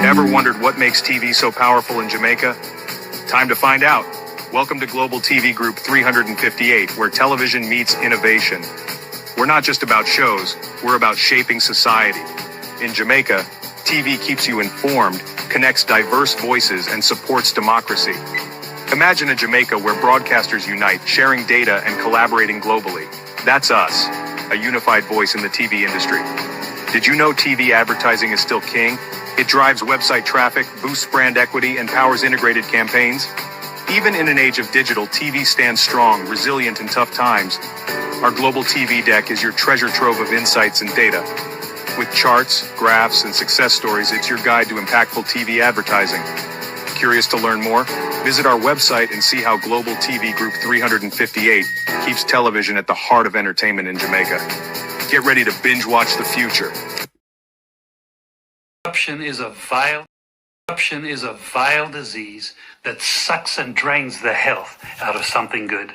Ever wondered what makes TV so powerful in Jamaica? Time to find out. Welcome to Global TV Group 358, where television meets innovation. We're not just about shows, we're about shaping society. In Jamaica, TV keeps you informed, connects diverse voices, and supports democracy. Imagine a Jamaica where broadcasters unite, sharing data and collaborating globally. That's us, a unified voice in the TV industry. Did you know TV advertising is still king? It drives website traffic, boosts brand equity, and powers integrated campaigns. Even in an age of digital, TV stands strong, resilient in tough times. Our Global TV Deck is your treasure trove of insights and data. With charts, graphs, and success stories, it's your guide to impactful TV advertising. Curious to learn more? Visit our website and see how Global TV Group 358 keeps television at the heart of entertainment in Jamaica. Get ready to binge watch the future. Corruption is a vile disease that sucks and drains the health out of something good.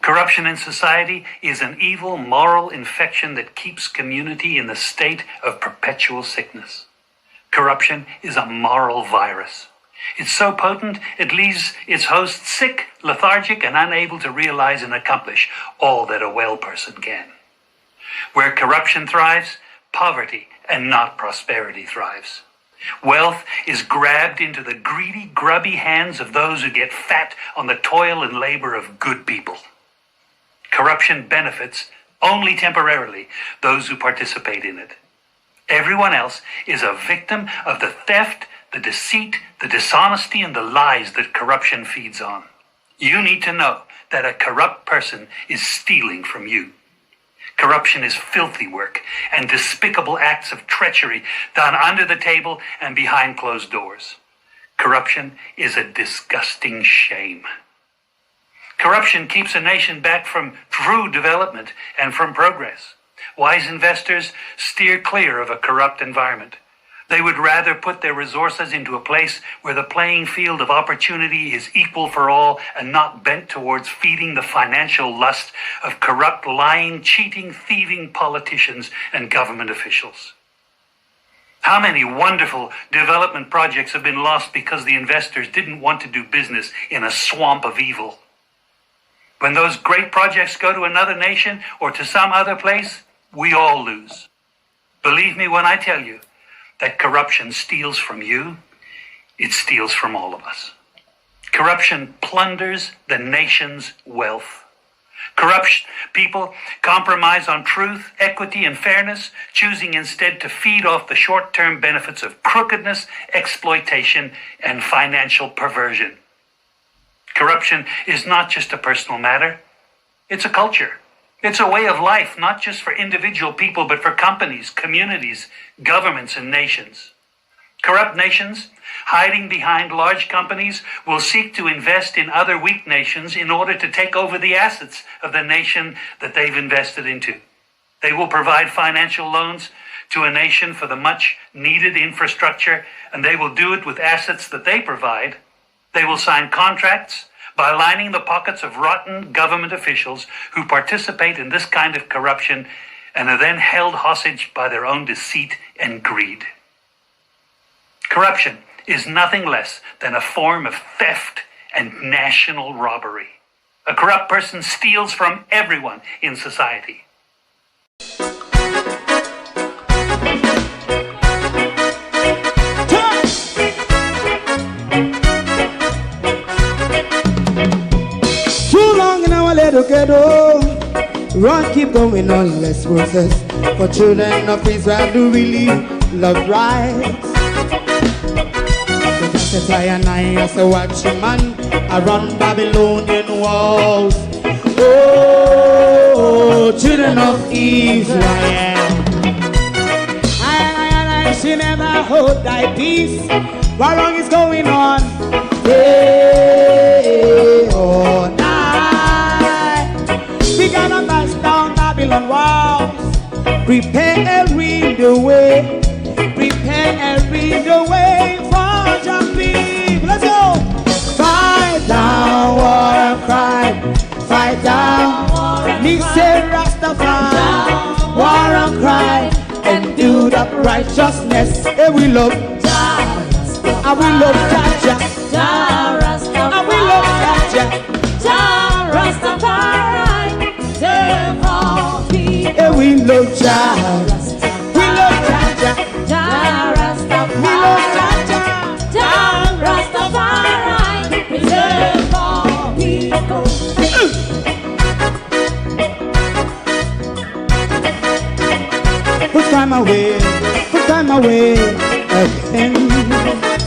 Corruption in society is an evil moral infection that keeps community in the state of perpetual sickness. Corruption is a moral virus. It's so potent, it leaves its host sick, lethargic, and unable to realize and accomplish all that a well person can. Where corruption thrives, poverty and not prosperity thrives. Wealth is grabbed into the greedy, grubby hands of those who get fat on the toil and labor of good people. Corruption benefits only temporarily those who participate in it. Everyone else is a victim of the theft, the deceit, the dishonesty, and the lies that corruption feeds on. You need to know that a corrupt person is stealing from you. Corruption is filthy work and despicable acts of treachery done under the table and behind closed doors. Corruption is a disgusting shame. Corruption keeps a nation back from true development and from progress. Wise investors steer clear of a corrupt environment. They would rather put their resources into a place where the playing field of opportunity is equal for all and not bent towards feeding the financial lust of corrupt, lying, cheating, thieving politicians and government officials. How many wonderful development projects have been lost because the investors didn't want to do business in a swamp of evil? When those great projects go to another nation or to some other place, we all lose. Believe me when I tell you that corruption steals from you, it steals from all of us. Corruption plunders the nation's wealth. Corrupt people compromise on truth, equity, and fairness, choosing instead to feed off the short-term benefits of crookedness, exploitation, and financial perversion. Corruption is not just a personal matter, it's a culture. It's a way of life, not just for individual people, but for companies, communities, governments, and nations. Corrupt nations, hiding behind large companies, will seek to invest in other weak nations in order to take over the assets of the nation that they've invested into. They will provide financial loans to a nation for the much-needed infrastructure, and they will do it with assets that they provide. They will sign contracts by lining the pockets of rotten government officials who participate in this kind of corruption and are then held hostage by their own deceit and greed. Corruption is nothing less than a form of theft and national robbery. A corrupt person steals from everyone in society. Ghetto, run, keep going on, let's process. For children of Israel do really love rights. So just I and I as a watchman around Babylonian walls. Oh, children of Israel, I should never hold thy peace. What wrong is going on? Hey, oh, we gonna bust down Babylon walls. Prepare and read the way. Prepare and read the way for your people. Let's go. Fight down, war and cry. Fight down, me say Rastafari. War and cry and do that righteousness. Hey, we love. I will love Jaja. I will love Jaja. Yeah, we love Jaja. We love Jaja. We love Jaja. Put time away again.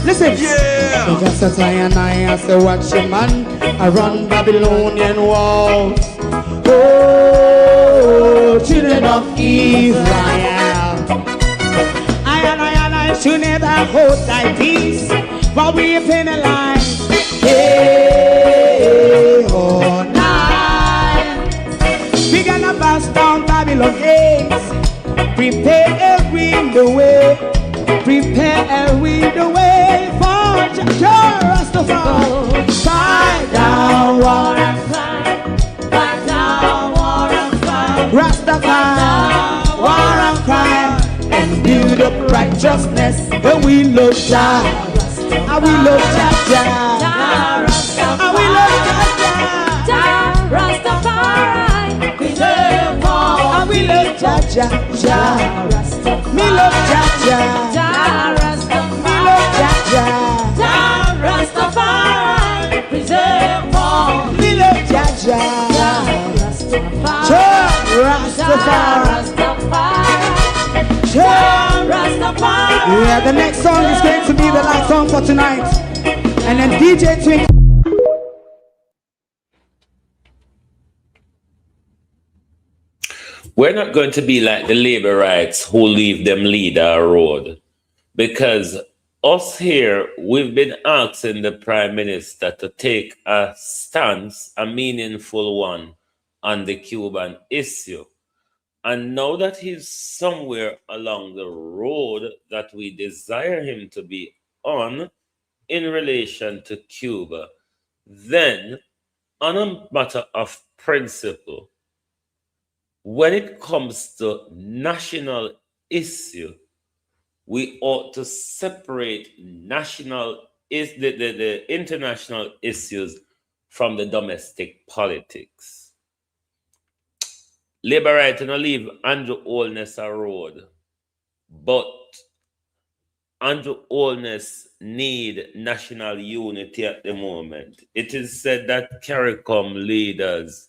Listen, yeah. So just as I and I say, watch your man, I run Babylonian walls. Oh, children of Israel. I should never hold thy peace while we are penalized. Hey, oh, night. We gonna bust down Babylon gates. Prepare the way. Prepare the way for Rastafari. Fight down, war and fight. Fight down, war and fight. Rastafari, war and fight. And build up righteousness. And we love Jah. And we love Jah. And we love Jah. Rastafari. And we love Jah. Me love Jaja. Me love Jaja. Rastafari. Preserve all. Me love Jaja. Rastafari. Yeah, the next song is going to be the last song for tonight. And then DJ Twink. We're not going to be like the labor rights who leave them lead our road, because us here, we've been asking the Prime Minister to take a stance, a meaningful one, on the Cuban issue. And now that he's somewhere along the road that we desire him to be on in relation to Cuba, then on a matter of principle, when it comes to national issue, we ought to separate the international issues from the domestic politics. Labour right to not leave Andrew Holness a road, but Andrew Holness need national unity at the moment. It is said that CARICOM leaders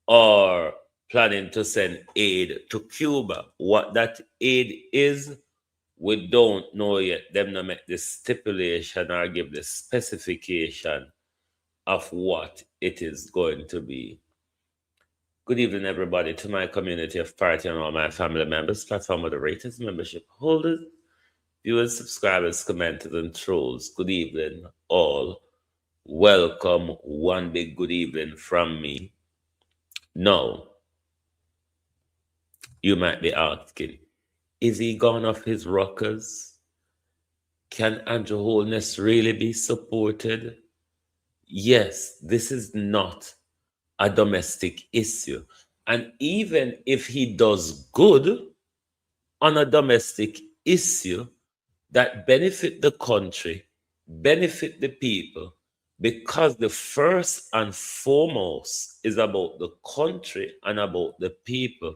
are planning to send aid to Cuba. What that aid is, we don't know yet. Them not make the stipulation or give the specification of what it is going to be. Good evening, everybody, to my community of party and all my family members, platform moderators, membership holders, viewers, subscribers, commenters, and trolls. Good evening, all. Welcome. One big good evening from me. Now, you might be asking, is he gone off his rockers? Can Andrew Holness really be supported? Yes, this is not a domestic issue. And even if he does good on a domestic issue that benefit the country, benefit the people, because the first and foremost is about the country and about the people,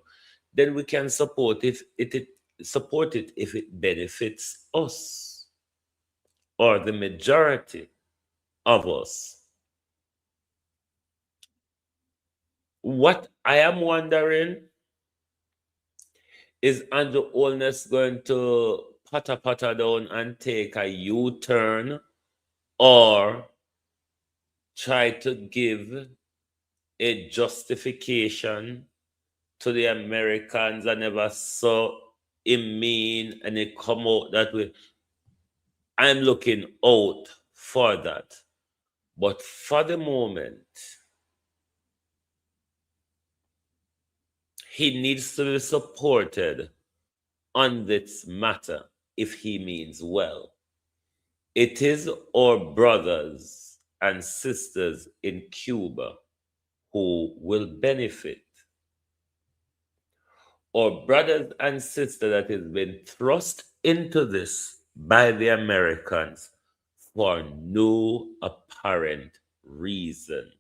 then we can support it if it benefits us or the majority of us. What I am wondering is Andrew Holness going to patter down and take a U-turn, or try to give a justification to the Americans and never saw him mean and it come out that way? I'm looking out for that. But for the moment, he needs to be supported on this matter if he means well. It is our brothers and sisters in Cuba who will benefit. Our brothers and sisters that has been thrust into this by the Americans for no apparent reason.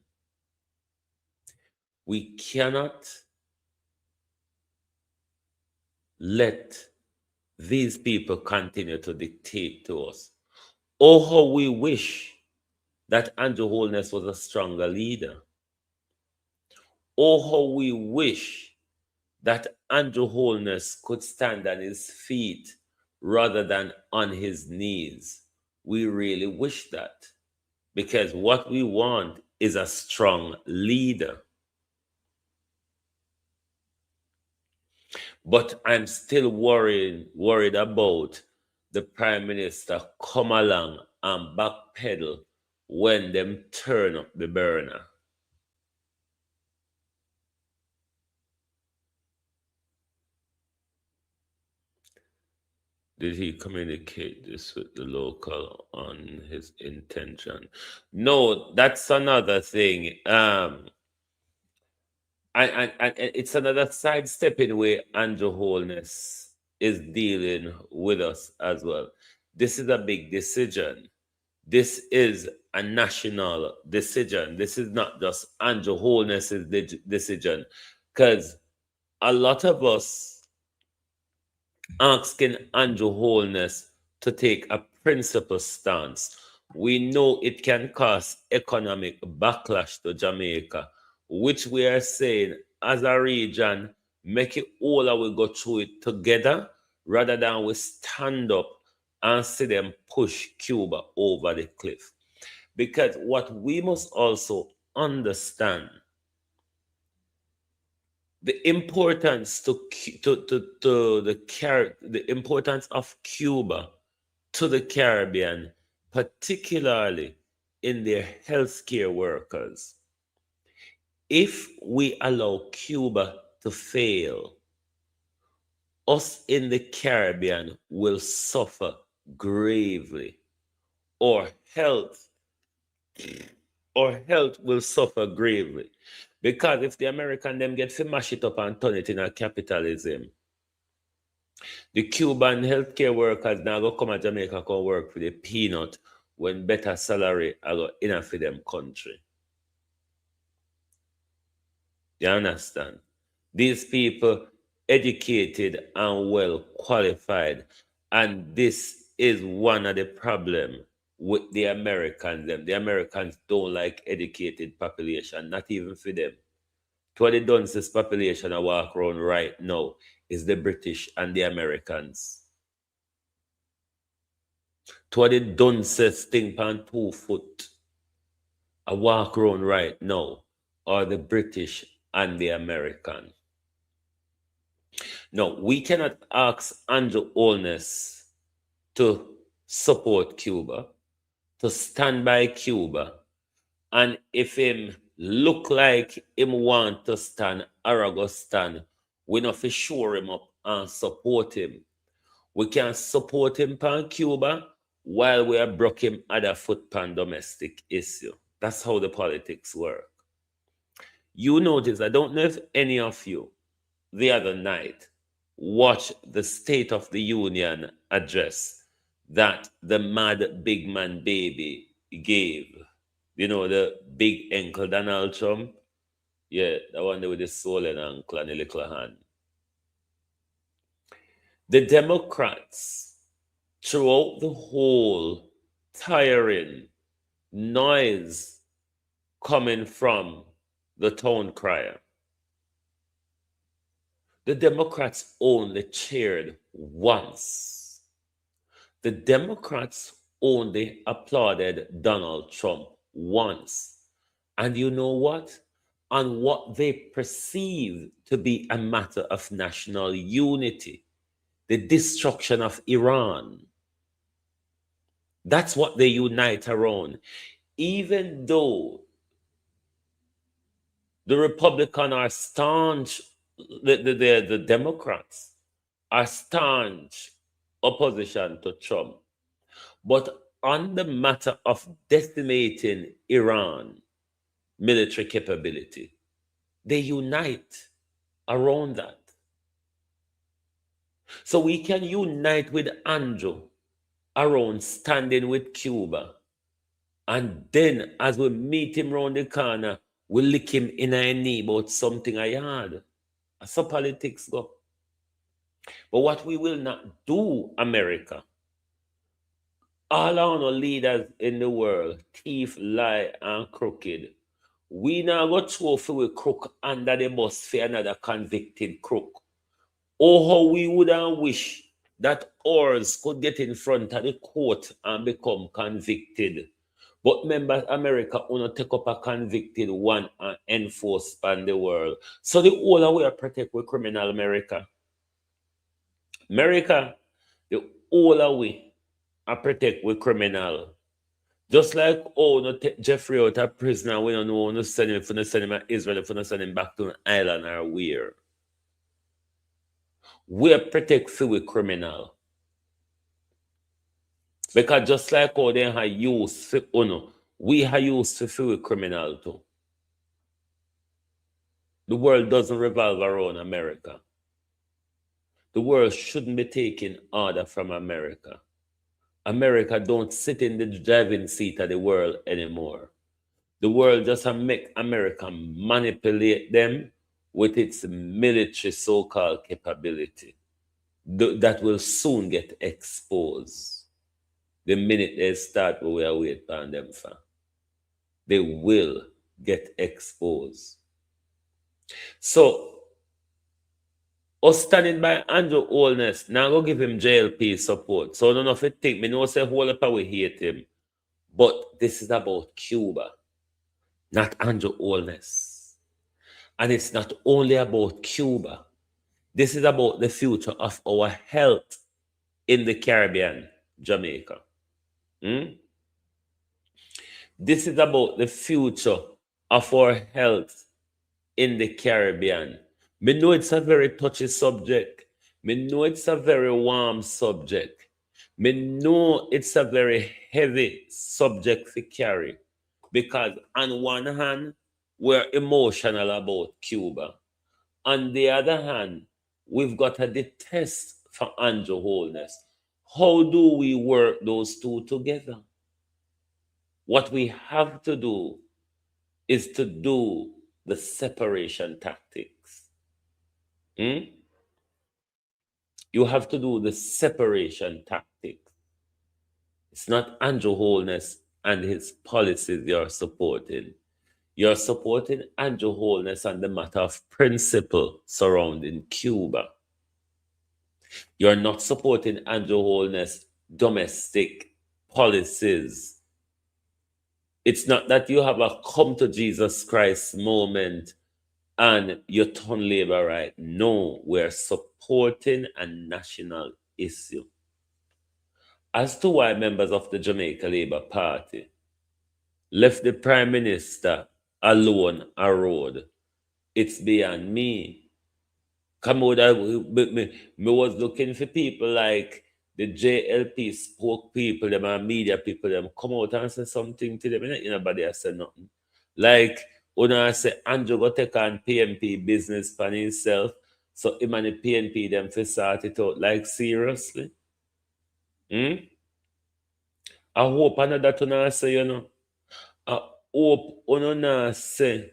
We cannot let these people continue to dictate to us. Oh, how we wish that Andrew Holness was a stronger leader. Oh, how we wish that Andrew Holness could stand on his feet rather than on his knees. We really wish that, because what we want is a strong leader. But I'm still worried about the Prime Minister come along and backpedal when them turn up the burner. Did he communicate this with the local on his intention? No, that's another thing. And it's another sidestepping way Andrew Holness is dealing with us as well. This is a big decision. This is a national decision. This is not just Andrew Holness's decision, because a lot of us asking Andrew Holness to take a principled stance. We know it can cause economic backlash to Jamaica, which we are saying as a region, make it all and we go through it together rather than we stand up and see them push Cuba over the cliff. Because what we must also understand, the importance the importance of Cuba to the Caribbean, particularly in their healthcare workers. If we allow Cuba to fail, us in the Caribbean will suffer gravely. Or health will suffer gravely. Because if the American them get to mash it up and turn it in a capitalism, the Cuban healthcare workers now go come to Jamaica come work for the peanut when better salary are go enough for them country. You understand? These people educated and well qualified, and this is one of the problem with the Americans. The Americans don't like educated population, not even for them. To what the dunces population I walk around right now is the British and the Americans. To what the dunces thing on 2 foot I walk around right now are the British and the American. No, we cannot ask Andrew Holness to support Cuba, to stand by Cuba, and if him look like him want to stand or go stand, we not for sure him up and support him. We can support him pan Cuba while we are broke him other foot pan domestic issue. That's how the politics work. You notice, I don't know if any of you the other night watched the State of the Union address that the mad big man baby gave. You know, the big uncle Donald Trump? Yeah, the one with the swollen ankle and the little hand. The Democrats, throughout the whole tiring noise coming from the town crier, the Democrats only cheered once. The Democrats only applauded Donald Trump once. And you know what? On what they perceive to be a matter of national unity, the destruction of Iran. That's what they unite around. Even though the Republicans are staunch, the Democrats are staunch opposition to Trump. But on the matter of decimating Iran military capability, they unite around that. So we can unite with Andrew around standing with Cuba. And then as we meet him round the corner, we lick him in a knee about something I had. That's how politics go. But what we will not do, America, all our leaders in the world, thief, lie, and crooked, we now go throw for a crook under the bus for another convicted crook. Oh, how we would have wish that ours could get in front of the court and become convicted. But remember, America wanna take up a convicted one and enforce on the world. So the whole of we are protect with criminal America. America, the whole of we are protect with criminal. Just like no take Jeffrey out of prison and we don't know no send him, if we send him to Israel, if we send him back to an island or where. We are protect for with criminal. Because just like how they have used for we have used to feel with criminal too. The world doesn't revolve around America. The world shouldn't be taking order from America. America don't sit in the driving seat of the world anymore. The world just make America manipulate them with its military so-called capability. That will soon get exposed. The minute they start what we are waiting on them for. They will get exposed. So, us standing by Andrew Holness, now go give him JLP support. So I don't know if you think, me know say whole up we hate him. But this is about Cuba, not Andrew Holness. And it's not only about Cuba. This is about the future of our health in the Caribbean, Jamaica. This is about the future of our health in the Caribbean. Me know it's a very touchy subject. Me know it's a very warm subject. Me know it's a very heavy subject to carry. Because on one hand, we're emotional about Cuba. On the other hand, we've got a detest for Andrew Holness. How do we work those two together? What we have to do is to do the separation tactics. You have to do the separation tactics. It's not Andrew Holness and his policies you're supporting. You're supporting Andrew Holness on the matter of principle surrounding Cuba. You're not supporting Andrew Holness' domestic policies. It's not that you have a come to Jesus Christ moment and you turn labor right. No, we're supporting a national issue. As to why members of the Jamaica Labour Party left the Prime Minister alone a road, it's beyond me. Come out, me was looking for people like the JLP spoke people, them and media people, them come out and say something to them. Nobody has said nothing. Like, when I say Andrew go take on PNP business for himself, so him and the PNP them for sort it out. Like, seriously? I hope another to not say, I hope not say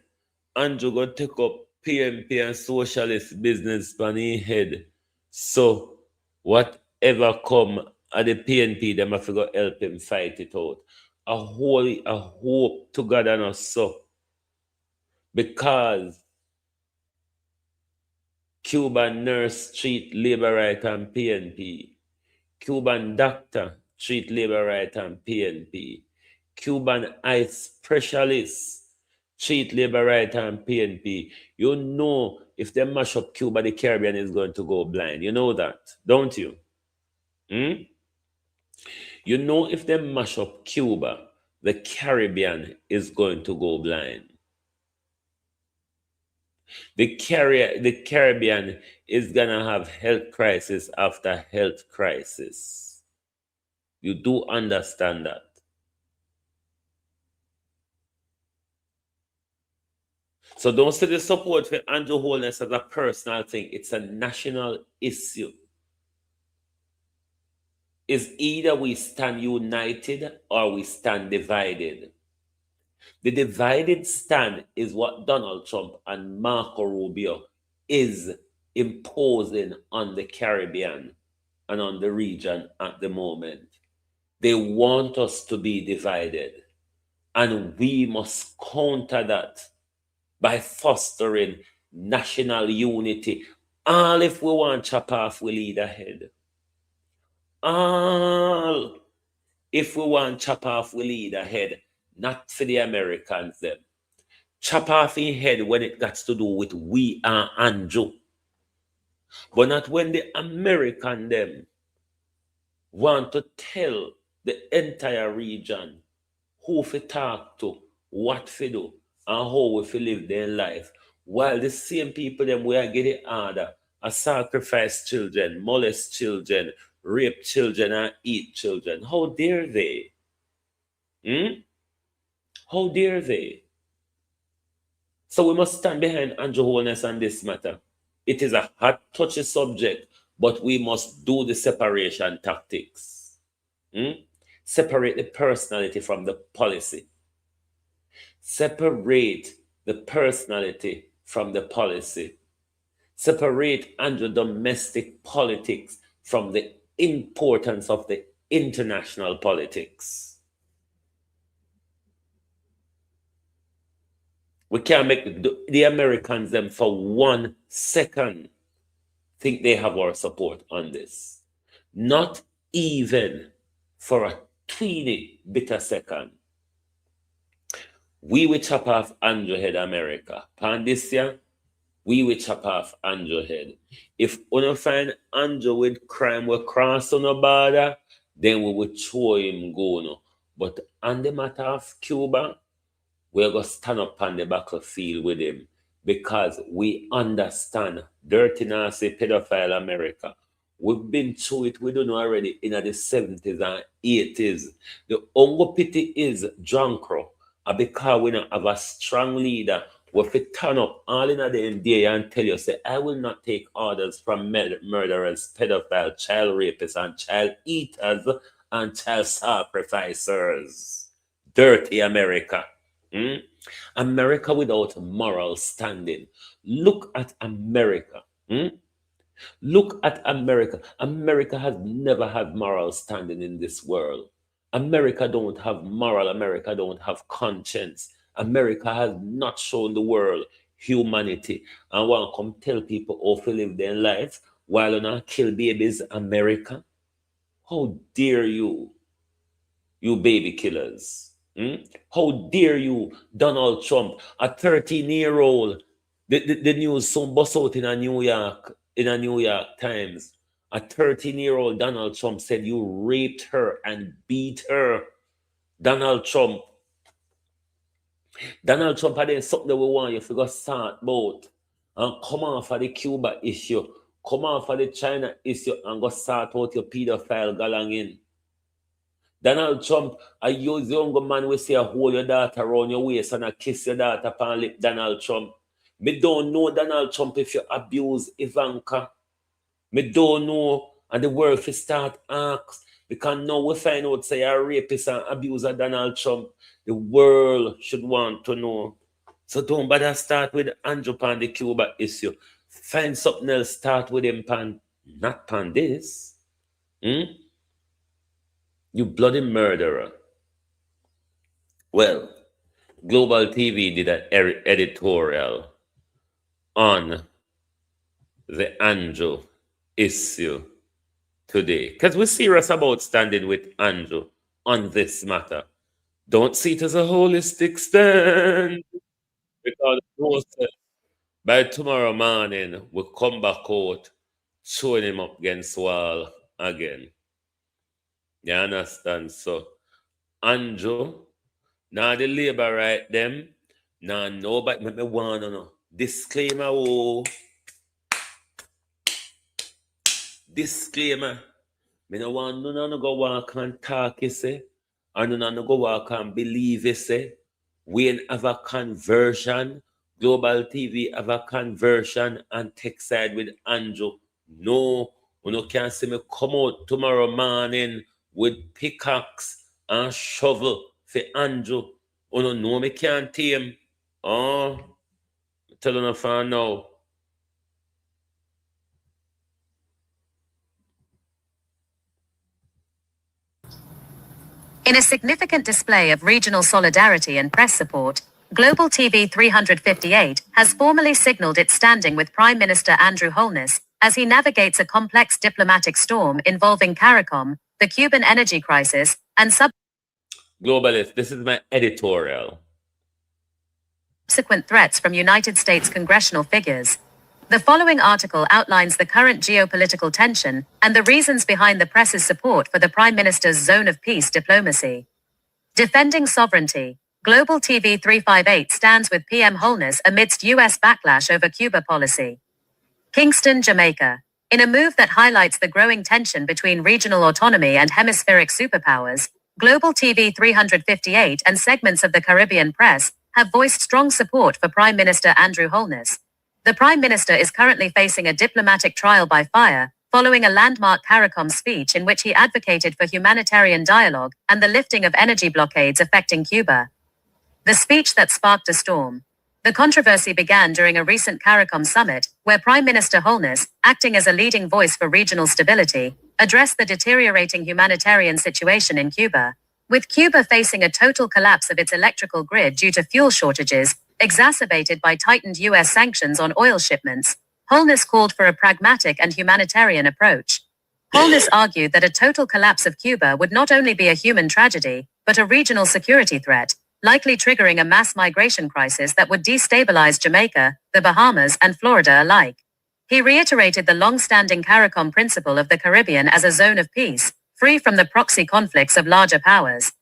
Andrew go take up PNP and socialist business on his head. So, whatever come at the PNP, them have to go help him fight it out. I hope to God and us so. Because Cuban nurse treat labor right and PNP. Cuban doctor treat labor right and PNP. Cuban eye specialist treat labor right and PNP. You know, if they mash up Cuba, the Caribbean is going to go blind. You know that, don't you? You know, if they mash up Cuba, the Caribbean is going to go blind. The Caribbean is going to have health crisis after health crisis. You do understand that. So don't see the support for Andrew Holness as a personal thing. It's a national issue. is either we stand united or we stand divided. The divided stand is what Donald Trump and Marco Rubio is imposing on the Caribbean and on the region at the moment. They want us to be divided, and we must counter that by fostering national unity. All if we want chop off, we lead ahead. All if we want chop off, we lead ahead. Not for the Americans them. Chop off in head when it got to do with we and Andrew. But not when the American them want to tell the entire region who to talk to, what to do, and how we fi live their life. While the same people them we are getting order, sacrifice children, molest children, rape children, and eat children. How dare they? How dare they? So we must stand behind Andrew Holness on this matter. It is a hot, touchy subject, but we must do the separation tactics. Separate the personality from the policy. Separate the personality from the policy. Separate Andrew domestic politics from the importance of the international politics. We can't make the Americans them for 1 second think they have our support on this. Not even for a teeny bit a second. We will chop off Andrew head, America. Pan this year, we will chop off Andrew head. If we don't find Andrew with crime will cross on the border, then we will throw him go no. But on the matter of Cuba, we're going to stand up on the battlefield with him because we understand dirty, nasty, pedophile America. We've been through it, we don't know already, in the 70s and 80s. The only pity is Drunkro, because we don't have a strong leader who will turn up all in the day and tell you, say, I will not take orders from murderers, pedophile, child rapists, and child eaters, and child sacrificers. Dirty America. America without moral standing. Look at America. Look at America. America has never had moral standing in this world. America don't have moral. America don't have conscience. America has not shown the world humanity. I want to come tell people how to live their life while not kill babies. America, how dare you, you baby killers? How dare you, Donald Trump, a 13-year-old? The news soon bust out in a New York Times. A 13-year-old Donald Trump said you raped her and beat her. Donald Trump had done something that we want you to go start about and come off of the Cuba issue, come off of the China issue and go start out your pedophile galangin. Donald Trump, I use the younger man we say hold your daughter around your waist and I kiss your daughter upon lip. Donald Trump. Me don't know Donald Trump if you abuse Ivanka. Me don't know, and the world will start ask because now we find out say a rapist and abuser Donald Trump. The world should want to know. So don't bother start with Andrew pan the Cuba issue. Find something else, start with him pan, not pan this. You bloody murderer. Well, Global TV did an editorial on the Andrew issue today. Because we're serious about standing with Andrew on this matter. Don't see it as a holistic stand. Because by tomorrow morning, we'll come back out, showing him up against wall again. You understand? So, Andrew, now the labor right them, now nobody make me want to know. Disclaimer, disclaimer. Me no want no go walk and talk, you say. Or no go walk and believe, you say. We have a conversion. Global TV have a conversion and take side with Andrew. No, You can see me come out tomorrow morning with pickaxe and shovel for Andrew. You know me can't tame. Oh, tell you for now. In a significant display of regional solidarity and press support, Global TV 358 has formally signaled its standing with Prime Minister Andrew Holness as he navigates a complex diplomatic storm involving CARICOM, the Cuban energy crisis, and Globalist, this is my editorial. Subsequent threats from United States congressional figures. The following article outlines the current geopolitical tension and the reasons behind the press's support for the Prime Minister's zone of peace diplomacy. Defending sovereignty. Global TV 358 stands with PM Holness amidst U.S. backlash over Cuba policy. Kingston, Jamaica. In a move that highlights the growing tension between regional autonomy and hemispheric superpowers, Global TV 358 and segments of the Caribbean press have voiced strong support for Prime Minister Andrew Holness. The Prime Minister is currently facing a diplomatic trial by fire, following a landmark CARICOM speech in which he advocated for humanitarian dialogue and the lifting of energy blockades affecting Cuba. The speech that sparked a storm. The controversy began during a recent CARICOM summit, where Prime Minister Holness, acting as a leading voice for regional stability, addressed the deteriorating humanitarian situation in Cuba. With Cuba facing a total collapse of its electrical grid due to fuel shortages, exacerbated by tightened U.S. sanctions on oil shipments, Holness called for a pragmatic and humanitarian approach. Holness argued that a total collapse of Cuba would not only be a human tragedy, but a regional security threat, likely triggering a mass migration crisis that would destabilize Jamaica, the Bahamas, and Florida alike. He reiterated the long-standing CARICOM principle of the Caribbean as a zone of peace, free from the proxy conflicts of larger powers.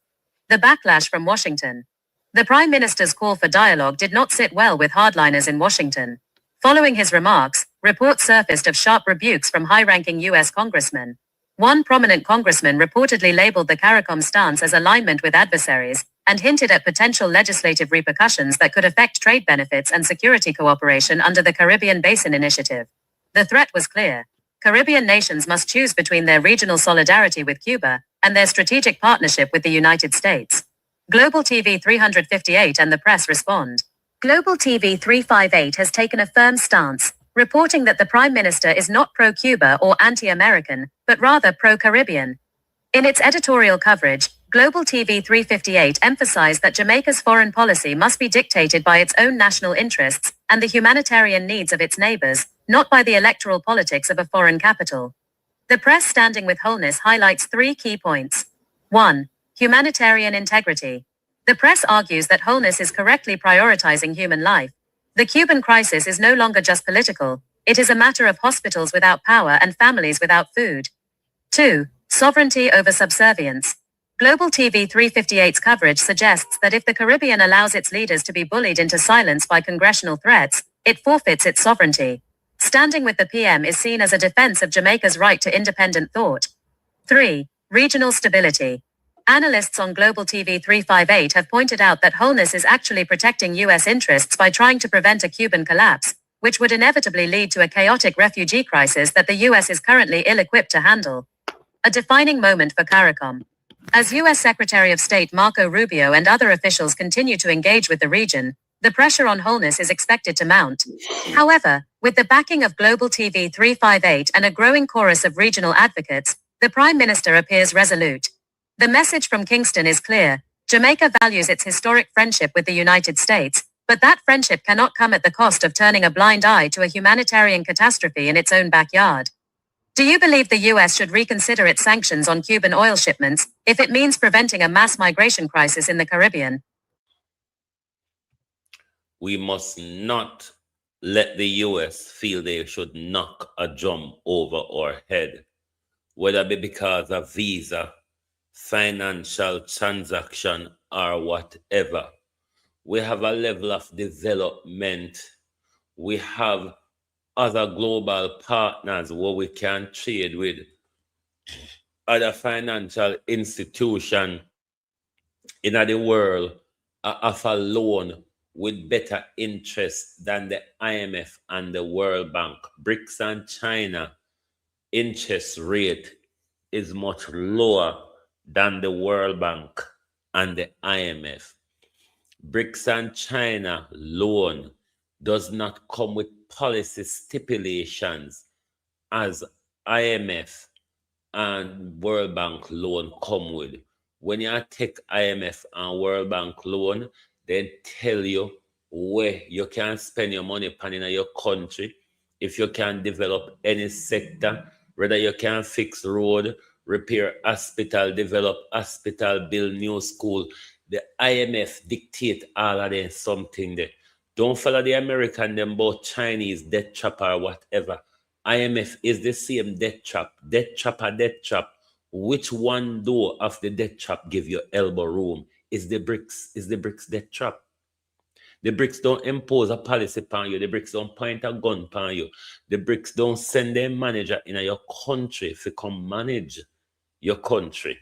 The backlash from Washington. The Prime Minister's call for dialogue did not sit well with hardliners in Washington. Following his remarks, reports surfaced of sharp rebukes from high-ranking U.S. congressmen. One prominent congressman reportedly labeled the CARICOM stance as alignment with adversaries and hinted at potential legislative repercussions that could affect trade benefits and security cooperation under the Caribbean Basin Initiative. The threat was clear. Caribbean nations must choose between their regional solidarity with Cuba and their strategic partnership with the United States. Global TV 358 and the press respond. Global TV 358 has taken a firm stance, reporting that the Prime Minister is not pro-Cuba or anti-American, but rather pro-Caribbean. In its editorial coverage, Global TV 358 emphasized that Jamaica's foreign policy must be dictated by its own national interests and the humanitarian needs of its neighbors, not by the electoral politics of a foreign capital. The press standing with Holness highlights three key points. 1. Humanitarian integrity. The press argues that Holness is correctly prioritizing human life. The Cuban crisis is no longer just political, it is a matter of hospitals without power and families without food. 2. Sovereignty over subservience. Global TV 358's coverage suggests that if the Caribbean allows its leaders to be bullied into silence by congressional threats, it forfeits its sovereignty. Standing with the PM is seen as a defense of Jamaica's right to independent thought. 3. Regional stability. Analysts on Global TV 358 have pointed out that Holness is actually protecting U.S. interests by trying to prevent a Cuban collapse, which would inevitably lead to a chaotic refugee crisis that the U.S. is currently ill-equipped to handle. A defining moment for CARICOM. As U.S. Secretary of State Marco Rubio and other officials continue to engage with the region, the pressure on Holness is expected to mount. However, with the backing of Global TV 358 and a growing chorus of regional advocates, the Prime Minister appears resolute. The message from Kingston is clear. Jamaica values its historic friendship with the United States, but that friendship cannot come at the cost of turning a blind eye to a humanitarian catastrophe in its own backyard. Do you believe the U.S. should reconsider its sanctions on Cuban oil shipments if it means preventing a mass migration crisis in the Caribbean? We must not let the U.S. feel they should knock a drum over our head, whether it be because of visa, financial transaction, or whatever. We have a level of development. We have other global partners where we can trade with, other financial institutions in the world offer loan with better interest than the IMF and the World Bank. BRICS and China interest rate is much lower than the World Bank and the IMF. BRICS and China loan does not come with policy stipulations as IMF and World Bank loan come with. When you take IMF and World Bank loan, they tell you where you can spend your money upon in your country, if you can develop any sector, whether you can fix road, repair hospital, develop hospital, build new school. The IMF dictate all of them something there. Don't follow the American them about Chinese death trap or whatever. IMF is the same death trap. Death trap or death trap. Which one door of the death trap give you elbow room? Is the BRICS death trap? The BRICS don't impose a policy upon you. The BRICS don't point a gun upon you. The BRICS don't send their manager in your country to come manage your country.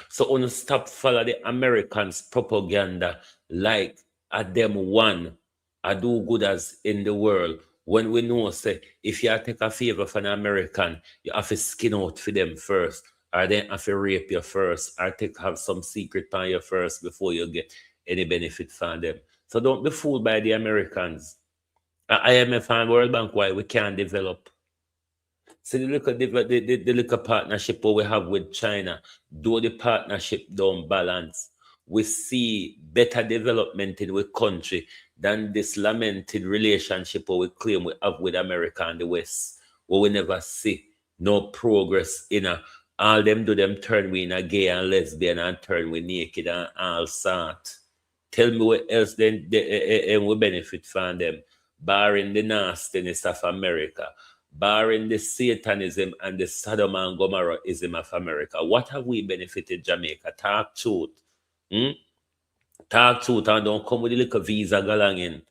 So on stop follow the Americans' propaganda like a them one a do good as in the world. When we know say if you take a favor from an American, you have to skin out for them first, or then have to rape you first, or have some secret on you first before you get any benefit from them. So don't be fooled by the Americans. IMF and World Bank, why we can't develop. See the little partnership we have with China, though the partnership don't balance, we see better development in our country than this lamented relationship we claim we have with America and the West, where we never see no progress in a, all them do them turn we in a gay and lesbian and turn we naked and all sort. Tell me what else then we benefit from them, barring the nastiness of America, barring the Satanism and the Sodom and Gomorrahism of America. What have we benefited Jamaica? Talk truth. Talk truth and don't come with the little visa galangin.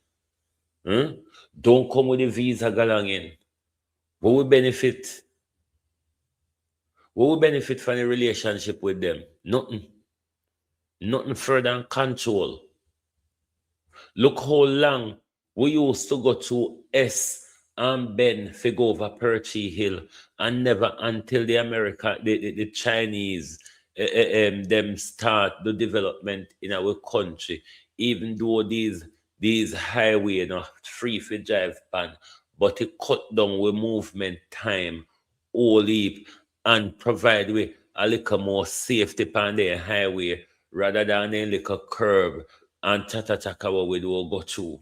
Don't come with the visa galangin. What we benefit? What we benefit from the relationship with them? Nothing. Nothing further than control. Look how long we used to go to S and Ben to go over Perchy Hill, and never until the Chinese them start the development in our country, even though these highway not free for drive pan, but it cut down with movement time all heap and provide with a little more safety on the highway rather than a little curb and chaka what we do go through.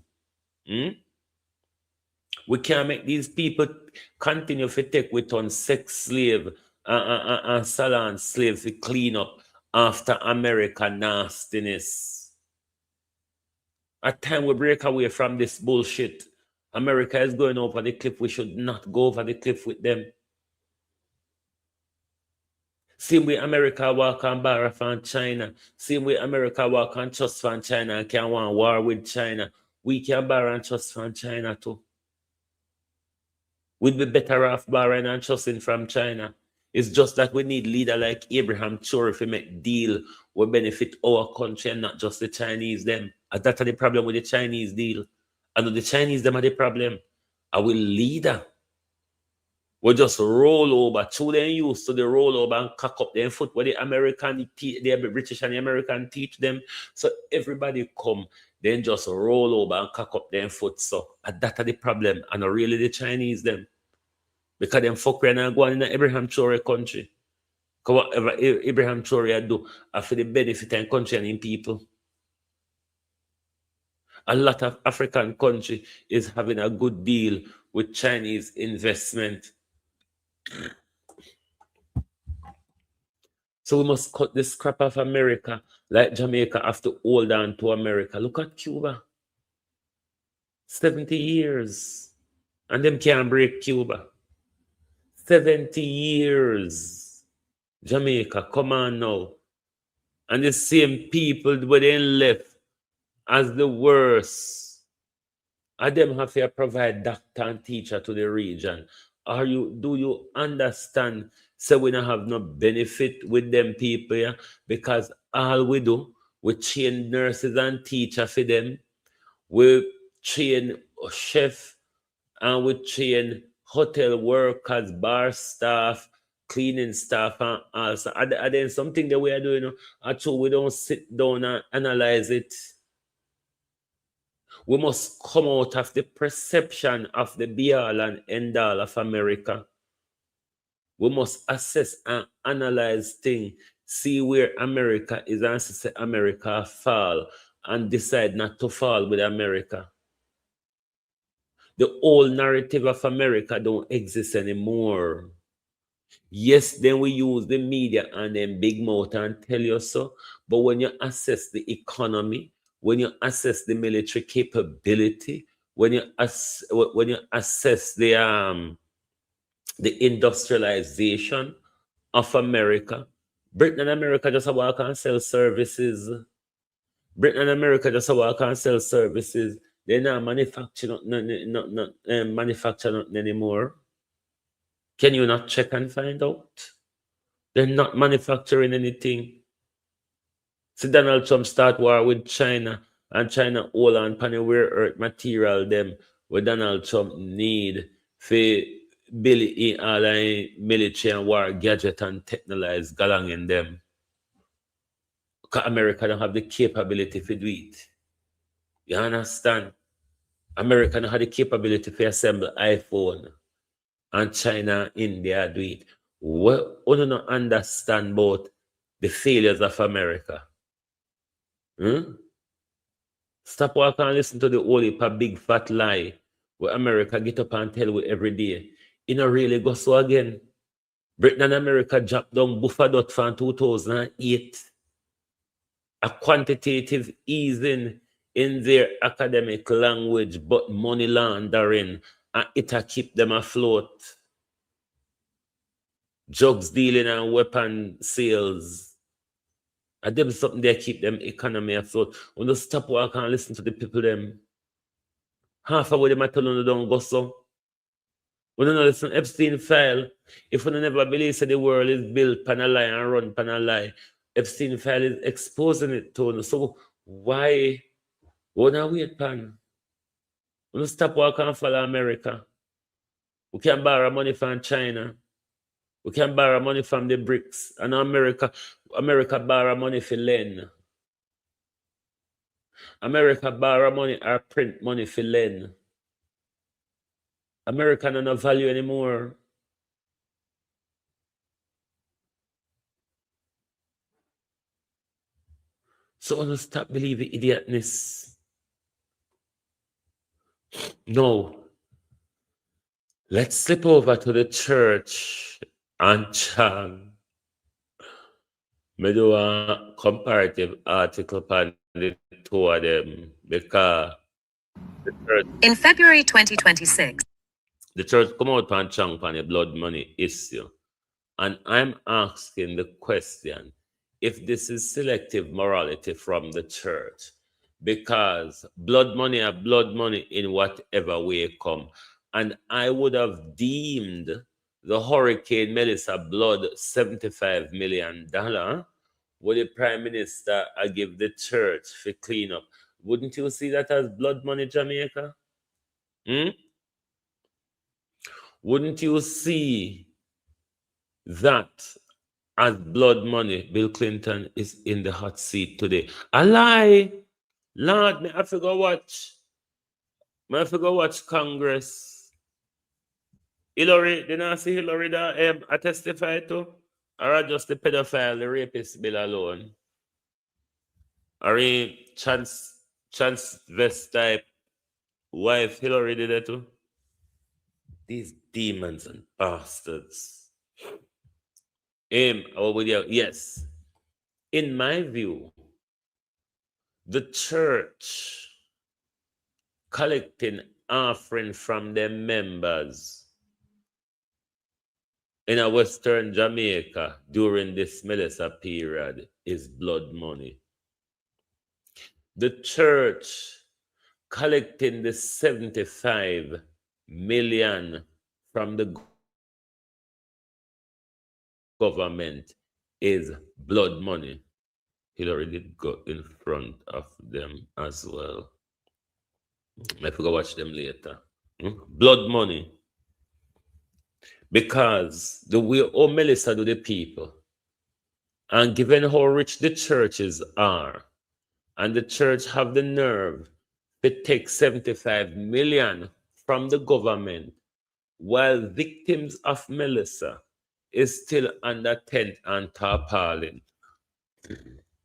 We can't make these people continue to take with on sex slave and salon slave to clean up after American nastiness. At time we break away from this bullshit. America is going over the cliff. We should not go over the cliff with them. Same way America walk on borrow from China. Same way America walk on trust from China and can want war with China. We can borrow and trust from China too. We'd be better off borrowing and trusting from China. It's just that we need leader like Abraham Chori to make deal will benefit our country and not just the Chinese them. And that's the problem with the Chinese deal. And the Chinese them are the problem. Our leader we just roll over. Two them used to the roll over and cock up their foot where the British and the American teach them. So everybody come, then just roll over and cock up their foot. So that's the problem. And not really the Chinese them. Because them fuck around and go on in the Abraham Traore country. Because whatever Abraham Traore do are for the benefit and country and in people. A lot of African country is having a good deal with Chinese investment. So we must cut the scrap of America, like Jamaica have to hold on to America. Look at Cuba. 70 years. And them can't break Cuba. 70 years. Jamaica, come on now. And the same people were then left as the worst. And them have to provide doctor and teacher to the region. Do you understand? So we don't have no benefit with them people, yeah? Because all we do, we train nurses and teachers for them. We train chef and we train hotel workers, bar staff, cleaning staff, and also. And then something that we are doing, actually, we don't sit down and analyze it. We must come out of the perception of the be all and end all of America. We must assess and analyze things, see where America is, and say America fall, and decide not to fall with America. The old narrative of America don't exist anymore. Yes, then we use the media and then big mouth and tell you so. But when you assess the economy, when you assess the military capability, when you assess the industrialization of America, Britain and America just a walk and sell services. Britain and America just a walk and sell services. They're not manufacturing nothing anymore. Can you not check and find out? They're not manufacturing anything. So Donald Trump start war with China, and China hold on pan the rare earth material them where Donald Trump need for build in all military and war gadget and technologies galang in them. Because America don't have the capability to do it. You understand? America don't have the capability to assemble iPhone, and China and India do it. What you don't understand about the failures of America? Stop walking and listen to the whole heap of big fat lie where America get up and tell you every day. It don't really go so again. Britain and America dropped down buffer dot from 2008. A quantitative easing in their academic language, but money laundering, and it'll keep them afloat. Drugs dealing and weapon sales. And them something they keep them economy afloat. When you stop walking and listen to the people them, half of what them are telling you don't go so. When you listen Epstein file, if you never believe that the world is built on a lie and run on a lie, Epstein file is exposing it to you. So why not wait pan? When you stop walking and follow America, we can borrow money from China. We can borrow money from the BRICS. And America borrow money for lend. America borrow money or print money for lend. America don't have value anymore. So I don't stop believing idiotness. No. Let's slip over to the church and chant. Me do a comparative article on the two of them because the church, In February 2026, the church come out and chant on the blood money issue. And I'm asking the question if this is selective morality from the church, because blood money are blood money in whatever way come. And I would have deemed the Hurricane Melissa blood $75 million. Would the Prime Minister give the church for clean up? Wouldn't you see that as blood money, Jamaica? Wouldn't you see that as blood money? Bill Clinton is in the hot seat today. A lie. Lord, I forgot watch. I forgot watch Congress. Hillary, did I see Hillary that I testify to? Or just the pedophile, the rapist bill alone? Or transvestite wife Hillary did that too? These demons and bastards. Yes. In my view, the church collecting offering from their members in a Western Jamaica during this Melissa period is blood money. The church collecting the 75 million from the government is blood money. Hillary did go in front of them as well. I forgot watch them later. Blood money. because the way how Melissa do the people, and given how rich the churches are, and the church have the nerve to take 75 million from the government, while victims of Melissa is still under tent and tarpaulin.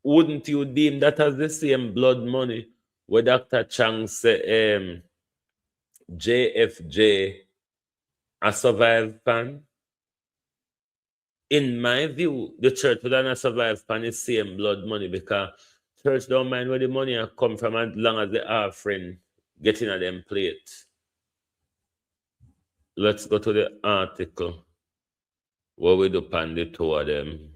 Wouldn't you deem that as the same blood money where Dr. Chang say JFJ a survive pan? In my view, the church would not survive pan is same blood money, because church don't mind where the money come from as long as the offering getting at them plate. Let's go to the article where we do pan the two of them.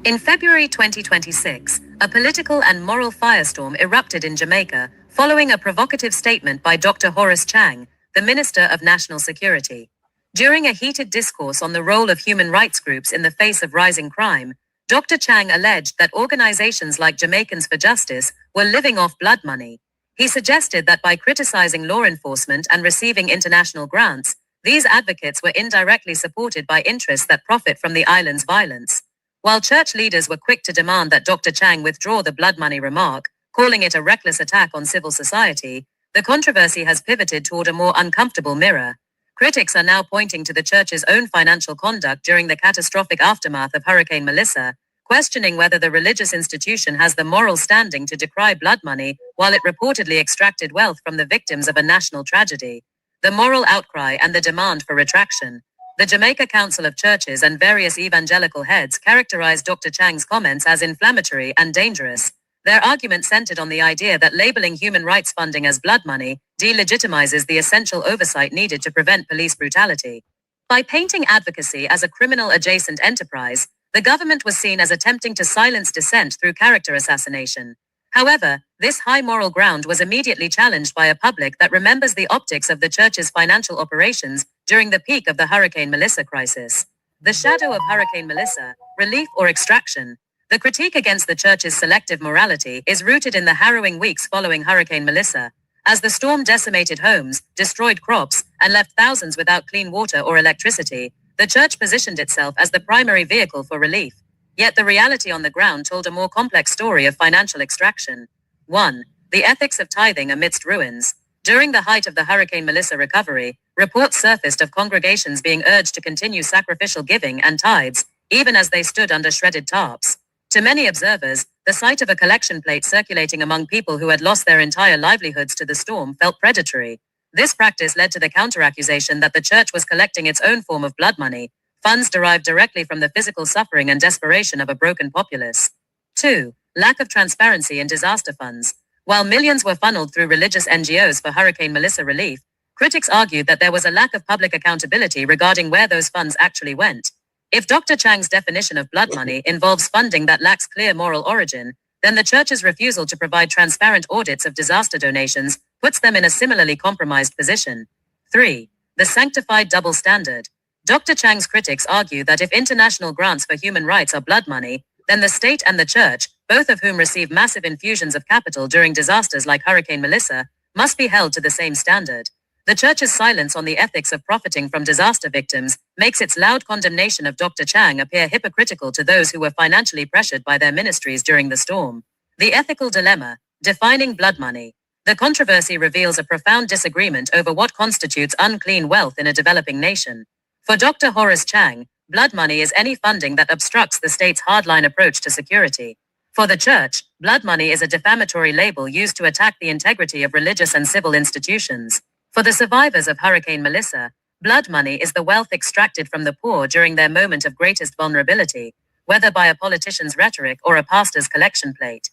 In February 2026, a political and moral firestorm erupted in Jamaica following a provocative statement by Dr. Horace Chang, the Minister of National Security. During a heated discourse on the role of human rights groups in the face of rising crime, Dr. Chang alleged that organizations like Jamaicans for Justice were living off blood money. He suggested that by criticizing law enforcement and receiving international grants, these advocates were indirectly supported by interests that profit from the island's violence. While church leaders were quick to demand that Dr. Chang withdraw the blood money remark, calling it a reckless attack on civil society, the controversy has pivoted toward a more uncomfortable mirror. Critics are now pointing to the church's own financial conduct during the catastrophic aftermath of Hurricane Melissa, questioning whether the religious institution has the moral standing to decry blood money while it reportedly extracted wealth from the victims of a national tragedy. The moral outcry and the demand for retraction. The Jamaica Council of Churches and various evangelical heads characterized Dr. Chang's comments as inflammatory and dangerous. Their argument centered on the idea that labeling human rights funding as blood money delegitimizes the essential oversight needed to prevent police brutality. By painting advocacy as a criminal-adjacent enterprise, the government was seen as attempting to silence dissent through character assassination. However, this high moral ground was immediately challenged by a public that remembers the optics of the church's financial operations during the peak of the Hurricane Melissa crisis. The shadow of Hurricane Melissa, relief or extraction. The critique against the church's selective morality is rooted in the harrowing weeks following Hurricane Melissa. As the storm decimated homes, destroyed crops, and left thousands without clean water or electricity, the church positioned itself as the primary vehicle for relief. Yet the reality on the ground told a more complex story of financial extraction. 1. The ethics of tithing amidst ruins. During the height of the Hurricane Melissa recovery, reports surfaced of congregations being urged to continue sacrificial giving and tithes, even as they stood under shredded tarps. To many observers, the sight of a collection plate circulating among people who had lost their entire livelihoods to the storm felt predatory. This practice led to the counteraccusation that the church was collecting its own form of blood money, funds derived directly from the physical suffering and desperation of a broken populace. 2. Lack of transparency in disaster funds. While millions were funneled through religious NGOs for Hurricane Melissa relief, critics argued that there was a lack of public accountability regarding where those funds actually went. If Dr. Chang's definition of blood money involves funding that lacks clear moral origin, then the church's refusal to provide transparent audits of disaster donations puts them in a similarly compromised position. 3. The sanctified double standard. Dr. Chang's critics argue that if international grants for human rights are blood money, then the state and the church, both of whom receive massive infusions of capital during disasters like Hurricane Melissa, must be held to the same standard. The church's silence on the ethics of profiting from disaster victims makes its loud condemnation of Dr. Chang appear hypocritical to those who were financially pressured by their ministries during the storm. The ethical dilemma, defining blood money. The controversy reveals a profound disagreement over what constitutes unclean wealth in a developing nation. For Dr. Horace Chang, blood money is any funding that obstructs the state's hardline approach to security. For the church, blood money is a defamatory label used to attack the integrity of religious and civil institutions. For the survivors of Hurricane Melissa, blood money is the wealth extracted from the poor during their moment of greatest vulnerability, whether by a politician's rhetoric or a pastor's collection plate.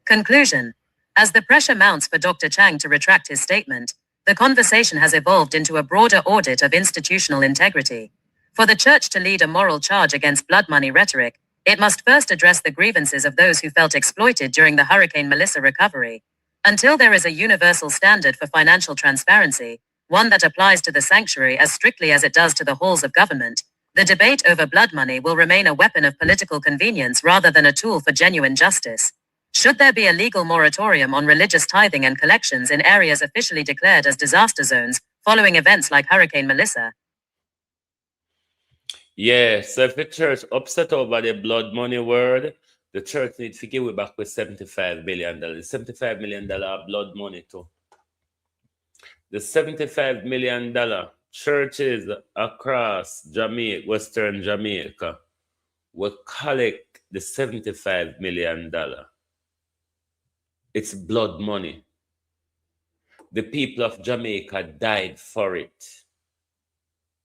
Conclusion. As the pressure mounts for Dr. Chang to retract his statement, the conversation has evolved into a broader audit of institutional integrity. For the church to lead a moral charge against blood money rhetoric, it must first address the grievances of those who felt exploited during the Hurricane Melissa recovery. Until there is a universal standard for financial transparency, one that applies to the sanctuary as strictly as it does to the halls of government, the debate over blood money will remain a weapon of political convenience rather than a tool for genuine justice. Should there be a legal moratorium on religious tithing and collections in areas officially declared as disaster zones following events like Hurricane Melissa, Yeah, so if the church upset over the blood money word, the church needs to give it back with $75 million. $75 million blood money too. The $75 million churches across Jamaica, Western Jamaica, will collect the $75 million. It's blood money. The people of Jamaica died for it.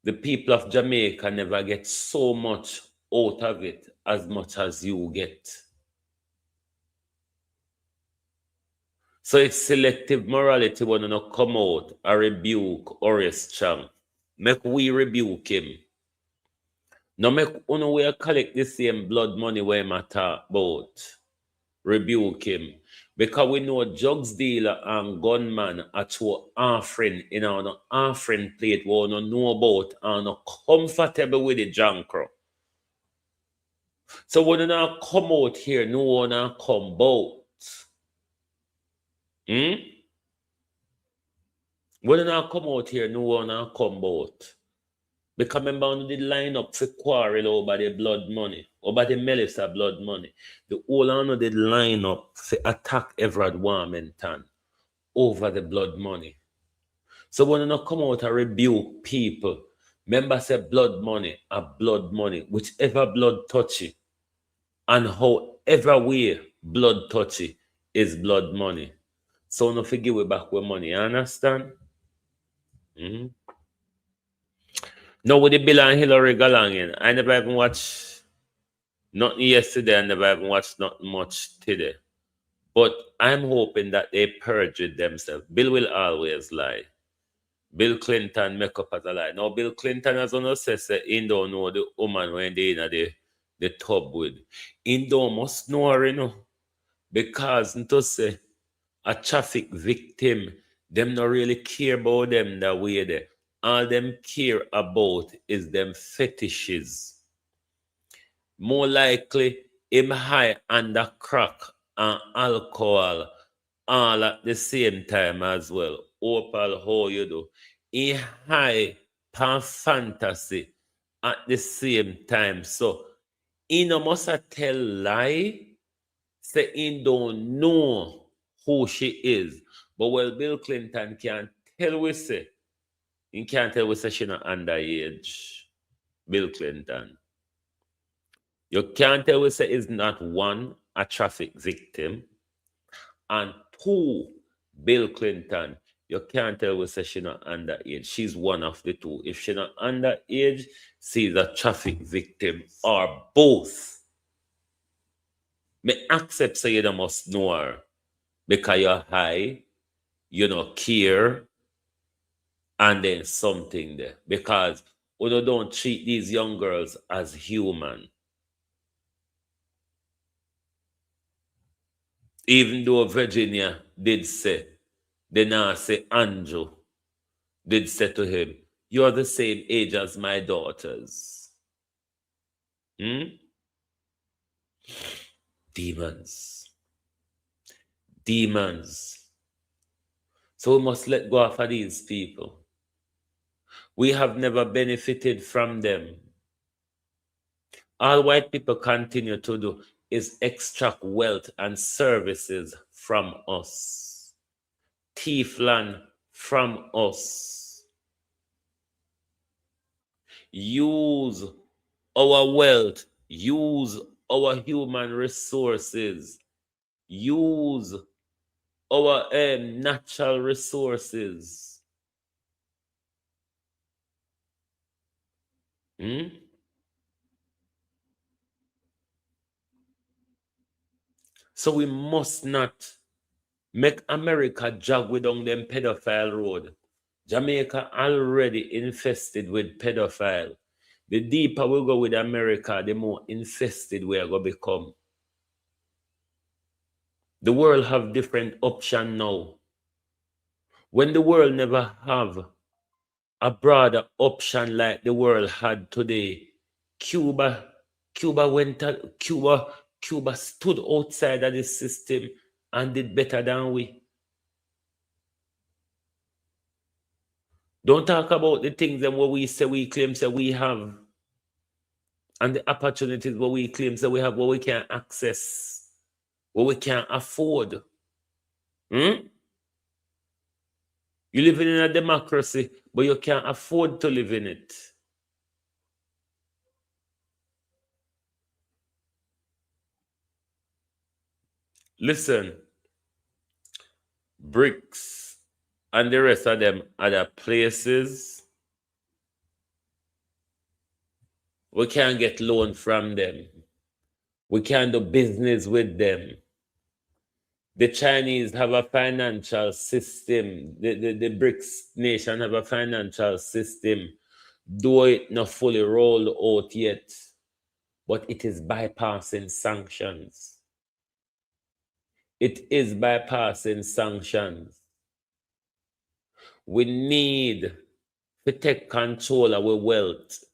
The people of Jamaica never get so much out of it as much as you get. So if selective morality want to come out and rebuke Horace Chang, make we rebuke him. No make uno we collect the same blood money where him talk about. Rebuke him. Because we know drugs dealer and gunman are two offering in our offering plate we don't know about and not comfortable with the jankro. So when you not come out here, no one come out. When you not come out here, no one come out. Because remember, on the line up for quarrel over the blood money, over the Melissa blood money. The whole on the line up for attack Everard Warmington over the blood money. So when you not come out and rebuke people, remember say blood money are blood money, whichever blood touchy, and however way blood touchy is blood money. So no forgive it back with money, you understand? No, with the Bill and Hillary Galangin, I never even watched nothing yesterday, I never even watched nothing much today. But I'm hoping that they perjured themselves. Bill will always lie. Bill Clinton make up as a lie. Now, Bill Clinton has on say he don't know the woman when they in the tub with. He don't must know her, you know. Because to say a traffic victim, them not really care about them that way there. All them care about is them fetishes. More likely, him high under crack and alcohol all at the same time as well. Opal, how you do? He high pan fantasy at the same time. So, he no must tell lie, say he don't know who she is. But well, Bill Clinton can tell we say, he can't tell we say she not underage. Bill Clinton. You can't tell we say is not one, a traffic victim, and two, Bill Clinton. You can't tell we say she not underage. She's one of the two. If she not underage, she's a traffic victim or both. Me accept say you don't must know her because you're high, you don't care, and then something there. Because we don't treat these young girls as human. Even though Virginia did say, then I say Andrew did say to him, you're the same age as my daughters. Demons. Demons. So we must let go of these people. We have never benefited from them. All white people continue to do is extract wealth and services from us. Thief land from us. Use our wealth. Use our human resources. Use our natural resources. So we must not make America jog with on them pedophile road. Jamaica already infested with pedophile. The deeper we go with America, the more infested we are going to become. The world have different options now. When the world never have a broader option like the world had today, Cuba stood outside of the system and did better than we. Don't talk about the things that we say we claim say we have. and the opportunities what we claim that we have, what we can access, what we can afford. You live in a democracy, but you can't afford to live in it. Listen, BRICS and the rest of them other places, we can't get loan from them. We can't do business with them. The Chinese have a financial system. The BRICS nation have a financial system, though it not fully rolled out yet, but it is bypassing sanctions. It is bypassing sanctions. We need to take control of our wealth.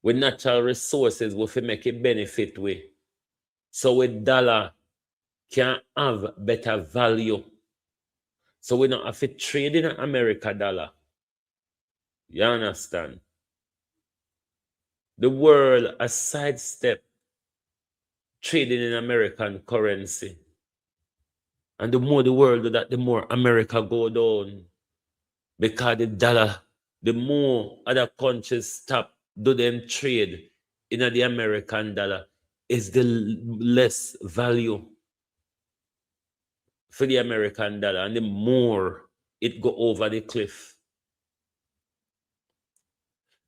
With natural resources, we fi make it benefit we. So with dollar can have better value. So we don't have to trade in America dollar. You understand? The world has sidestepped trading in American currency. And the more the world do that, the more America go down. Because the dollar, the more other countries stop do them trade in the American dollar, is the less value for the American dollar, and the more it go over the cliff.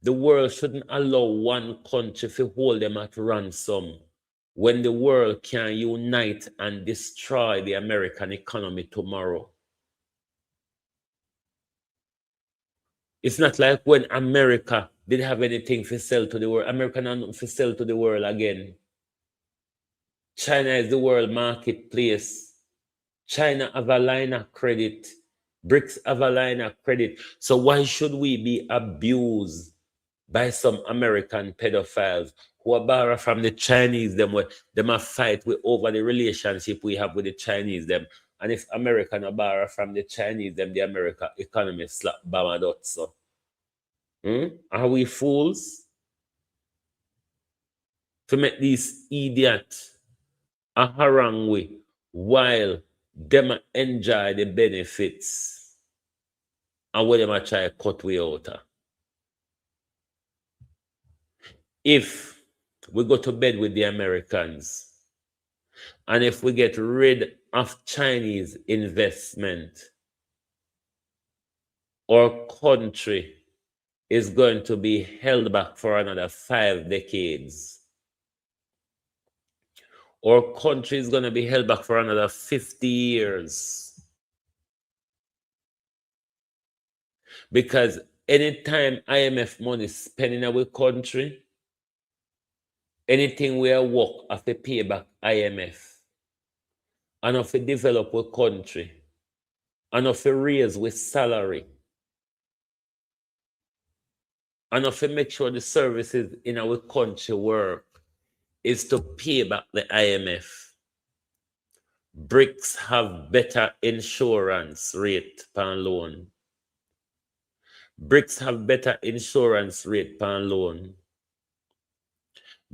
The world shouldn't allow one country to hold them at ransom when the world can unite and destroy the American economy tomorrow. It's not like when America didn't have anything to sell to the world. America not nothing to sell to the world again. China is the world marketplace. China have a line of credit. BRICS have a line of credit. So why should we be abused by some American pedophiles who are borrow from the Chinese them a fight with over the relationship we have with the Chinese them? And if America no borrow from the Chinese them, the American economy slap bama so. Are we fools to make these idiots a harangue we while them enjoy the benefits and when them try to cut we out? If we go to bed with the Americans and if we get rid of Chinese investment, our country is going to be held back for another 5 decades. Our country is going to be held back for another 50 years. Because anytime IMF money is spent in our country, anything we work have to pay back IMF. And have to develop our country. And have to raise with salary. And have to make sure the services in our country work is to pay back the IMF. BRICS have better insurance rate per loan. BRICS have better insurance rate per loan.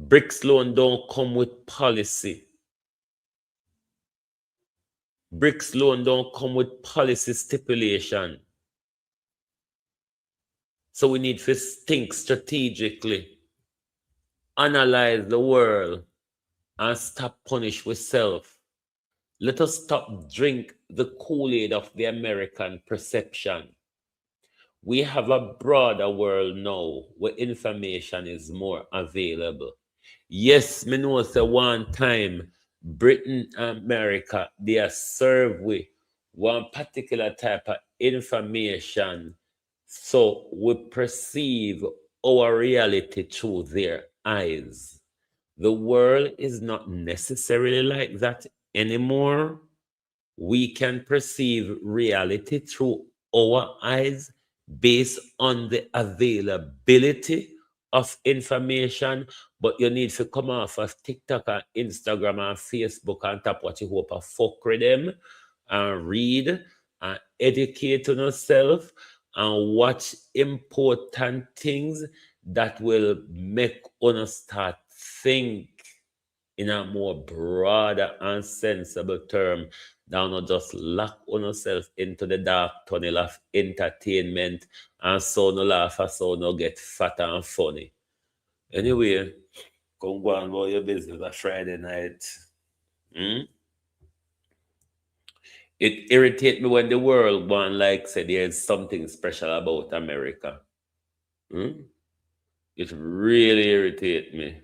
BRICS loan don't come with policy. BRICS loan don't come with policy stipulation. So we need to think strategically, analyze the world, and stop punish ourselves. Let us stop drink the Kool-Aid of the American perception. We have a broader world now where information is more available. Yes, me know say one time Britain and America, they are served with one particular type of information. So we perceive our reality through their eyes. The world is not necessarily like that anymore. We can perceive reality through our eyes based on the availability of information, but you need to come off of TikTok and Instagram and Facebook and tap what you hope a fuck with them and read and educate on yourself and watch important things that will make us start think in a more broader and sensible term than not just lock on ourselves into the dark tunnel of entertainment and so no laugh and so no get fat and funny. Anyway, come go on about your business a Friday night. It irritates me when the world one like say there's something special about America. It really irritates me.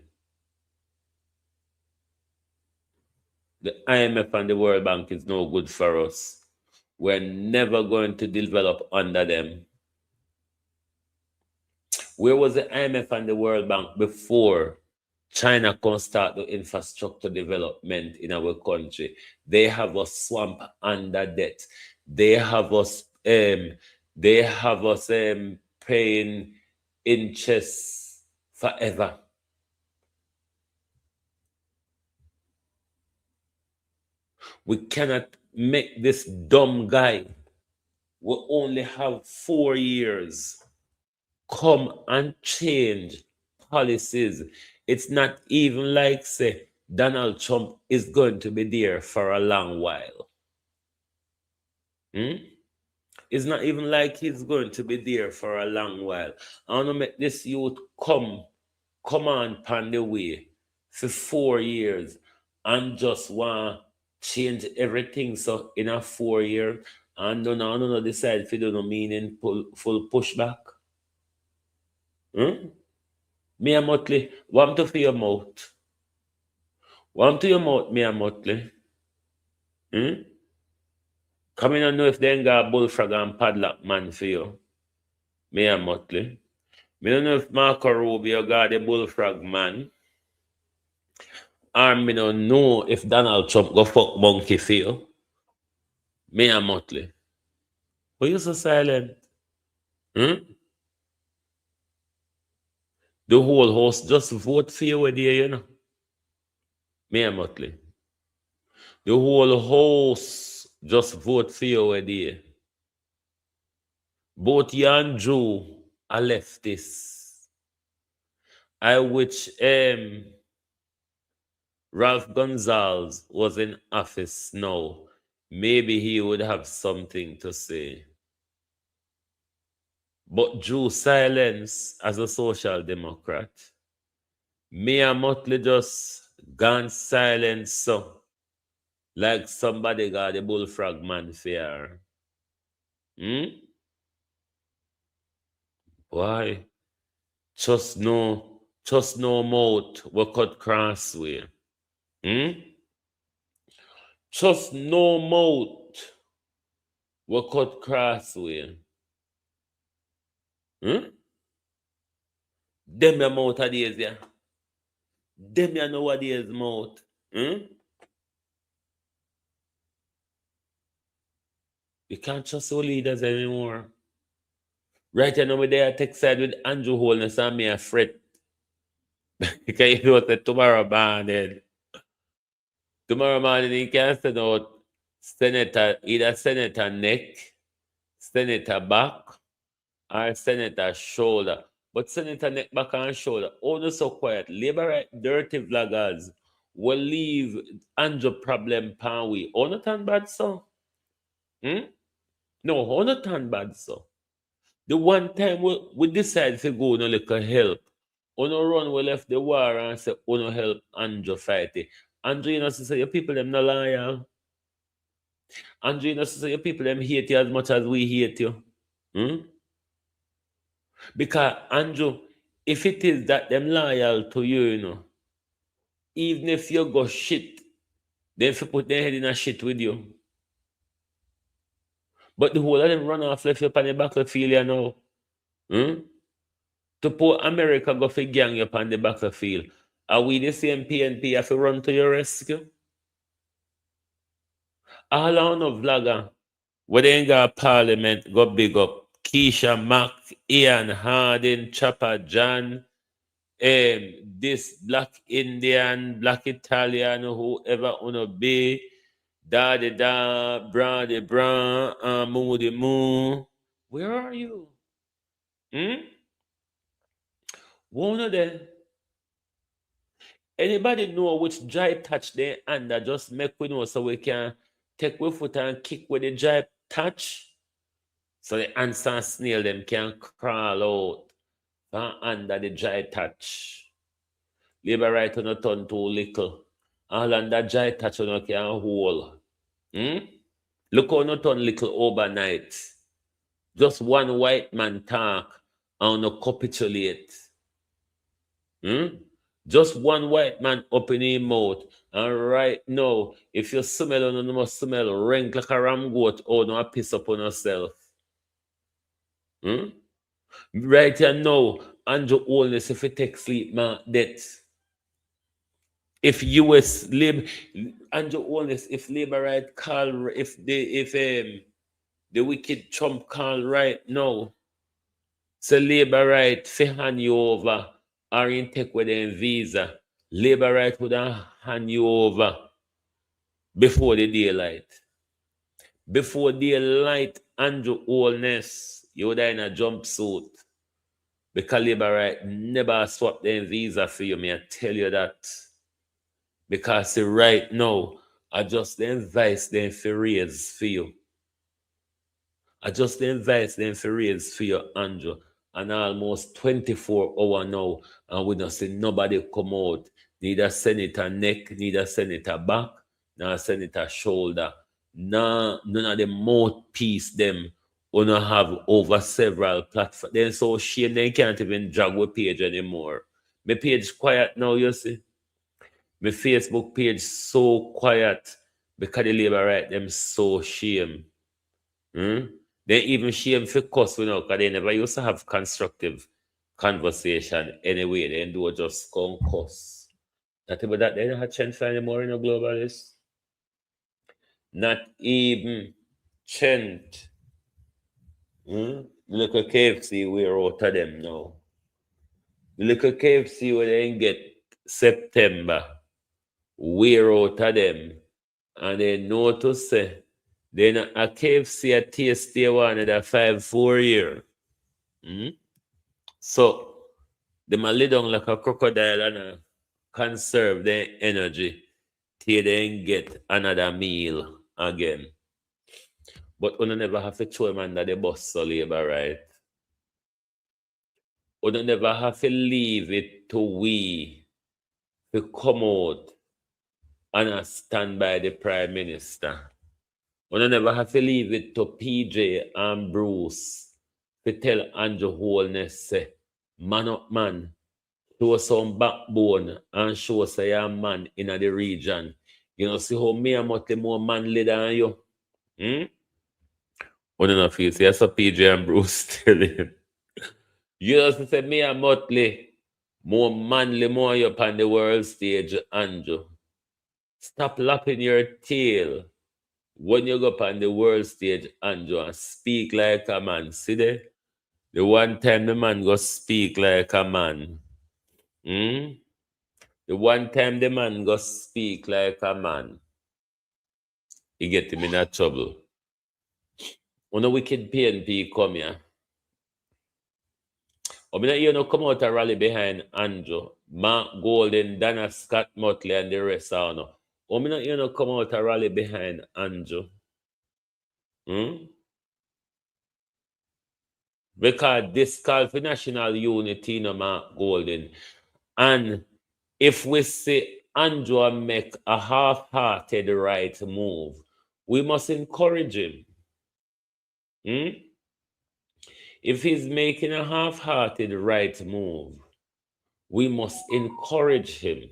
The IMF and the World Bank is no good for us. We're never going to develop under them. Where was the IMF and the World Bank before China can start the infrastructure development in our country? They have us swamp under debt. They have us paying interest forever. We cannot make this dumb guy who only have 4 years come and change policies. It's not even like, say, Donald Trump is going to be there for a long while. It's not even like he's going to be there for a long while. I want to make this youth come on pan the way for 4 years and just want change everything. So in a 4 year, and no decide if you do no meaning full pushback. Me a Motley, warm to for your mouth. Warm to your mouth, me a Motley. Come in and know if they ain't got a bullfrog and padlock man for you. Me a Motley. Me don't know if Marco Rubio got a bullfrog man. Or me don't know if Donald Trump go fuck monkey for you. Me a Motley. Why you so silent? The whole house just vote for you, there, you know. Me a Motley. The whole house just vote for you, there. Both you and Joe are leftists. I wish Ralph Gonzalez was in office now. Maybe he would have something to say. But Drew silence as a social democrat. Me and Motley just gone silent so. Like somebody got a bullfrog man fear. Why? Just no mouth we cut crossway. Just no mouth we cut crossway. Them your mouth are days, yeah. Them you know what is mouth. You can't trust our leaders anymore. Right now, we there text side with Andrew Holness and me a fret. Because you know that tomorrow morning he can send out either Senator neck, Senator back, or Senator shoulder. But Senator neck, back, and shoulder, only so quiet. Labor right, dirty vloggers will leave Andrew problem pan we. Oh, not tan bad so. No, oh, not tan bad so. The one time we decide to go no little help. Uno run we left the war and say uno help Andrew fight it. Andrew, you know, say your people them no loyal. Andrew, you know, say your people them hate you as much as we hate you. Because Andrew, if it is that them loyal to you, you know, even if you go shit, they if you put their head in a shit with you. But the whole of them run off left you on the battlefield, you know. To put America go for gang you on the battlefield. Are we the same PNP have to run to your rescue? All on a vlogger, where they ain't got parliament, go big up. Keisha, Mac, Ian, Harding, Chopper, John, this black Indian, black Italian, whoever wanna be, Daddy Da, Brady Bra, Moody Moo. Where are you? One of them. Anybody know which dry touch they under? Just make we know so we can take we foot and kick with the dry touch. So the ants and snail them can crawl out from under the dry touch. Labor right on a turn too little. All under dry touch on can hold. Look on a turn little overnight. Just one white man talk and no capitulate. Just one white man open his mouth. And right now, if you smell on you must smell rank like a ram goat or no piss up on yourself. Right here now, Andrew Holness, if you take sleep, man, death. If US Lib Andrew Holness, if Labour right call, if the wicked Trump call right now, so Labour right fi hand you over or in take with them visa. Labour right would hand you over before the daylight. Before daylight, Andrew Holness, you would in a jumpsuit. Because Labour right never swap them visa for you, me I tell you that. Because right now, I just the advice them for raise for you. I just the advice them for raise for you, Andrew. And almost 24 hours now, and we don't see nobody come out. Neither senator neck, neither senator back, nor senator shoulder. None of the mouthpiece them wanna have over several platforms. Then so shame they can't even drag with page anymore. My page quiet now, you see. My Facebook page so quiet because the Labour right them so shame. They even shame for cuss, because they never used to have constructive conversation anyway. They do just come cuss. Not even that they don't have chance anymore in a globalist. Not even chant. Look at KFC, we're out of them now. Look at KFC where they get September. We're out of them. And they know to say, then a KFC a taste they one another 5-4 year. So they might lay down like a crocodile and conserve their energy till they get another meal again. But we never have to throw him under the bus, so Labour, right? We never have to leave it to we to come out and stand by the Prime Minister. We never have to leave it to PJ and Bruce to tell Andrew Holness, say, man up man, show some backbone and show say you're a man in the region. You know, see how me and Motley more manly than you? We don't know if you see, that's what PJ and Bruce tell him. You know, say me and Motley more manly, more you up on the world stage, Andrew. Stop lapping your tail when you go up on the world stage, Andrew, and speak like a man. See there? The one time the man go speak like a man. The one time the man go speak like a man, he get him in a trouble. When a wicked PNP come here, or me you know come out a rally behind Andrew, Mark Golden, Dana Scott Motley, and the rest of you. Or me you know come out a rally behind Andrew. Because this call for national unity, no Mark Golden. And if we say Andrew make a half-hearted right move, we must encourage him. If he's making a half-hearted right move, we must encourage him.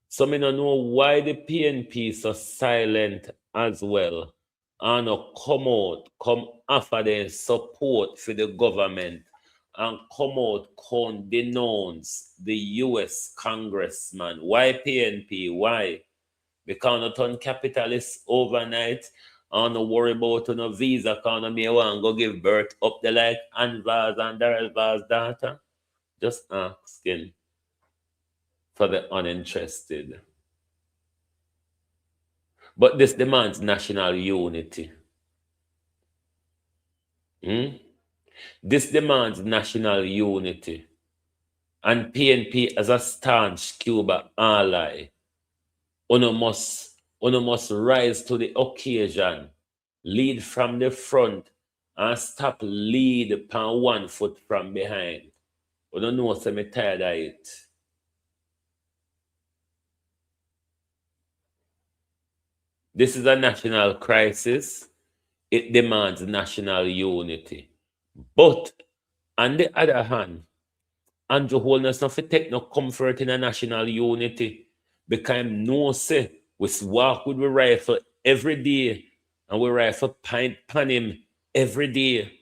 So I don't know why the PNP is so silent as well and come offer their support for the government and come out denounce the US congressman. Why PNP? Why? Because not turn capitalists overnight and no worry about no visa because me want go give birth up the like Anvar's and Darelvar's daughter. Just asking for the uninterested. But this demands national unity. This demands national unity. and PNP as a staunch Cuba ally. Uno must rise to the occasion, lead from the front, and stop lead upon 1 foot from behind. We don't know what's me tired of it. This is a national crisis. It demands national unity. But on the other hand, Andrew Holness not take no comfort in a national unity because him know say we walk with the rifle every day and we rifle pan him every day.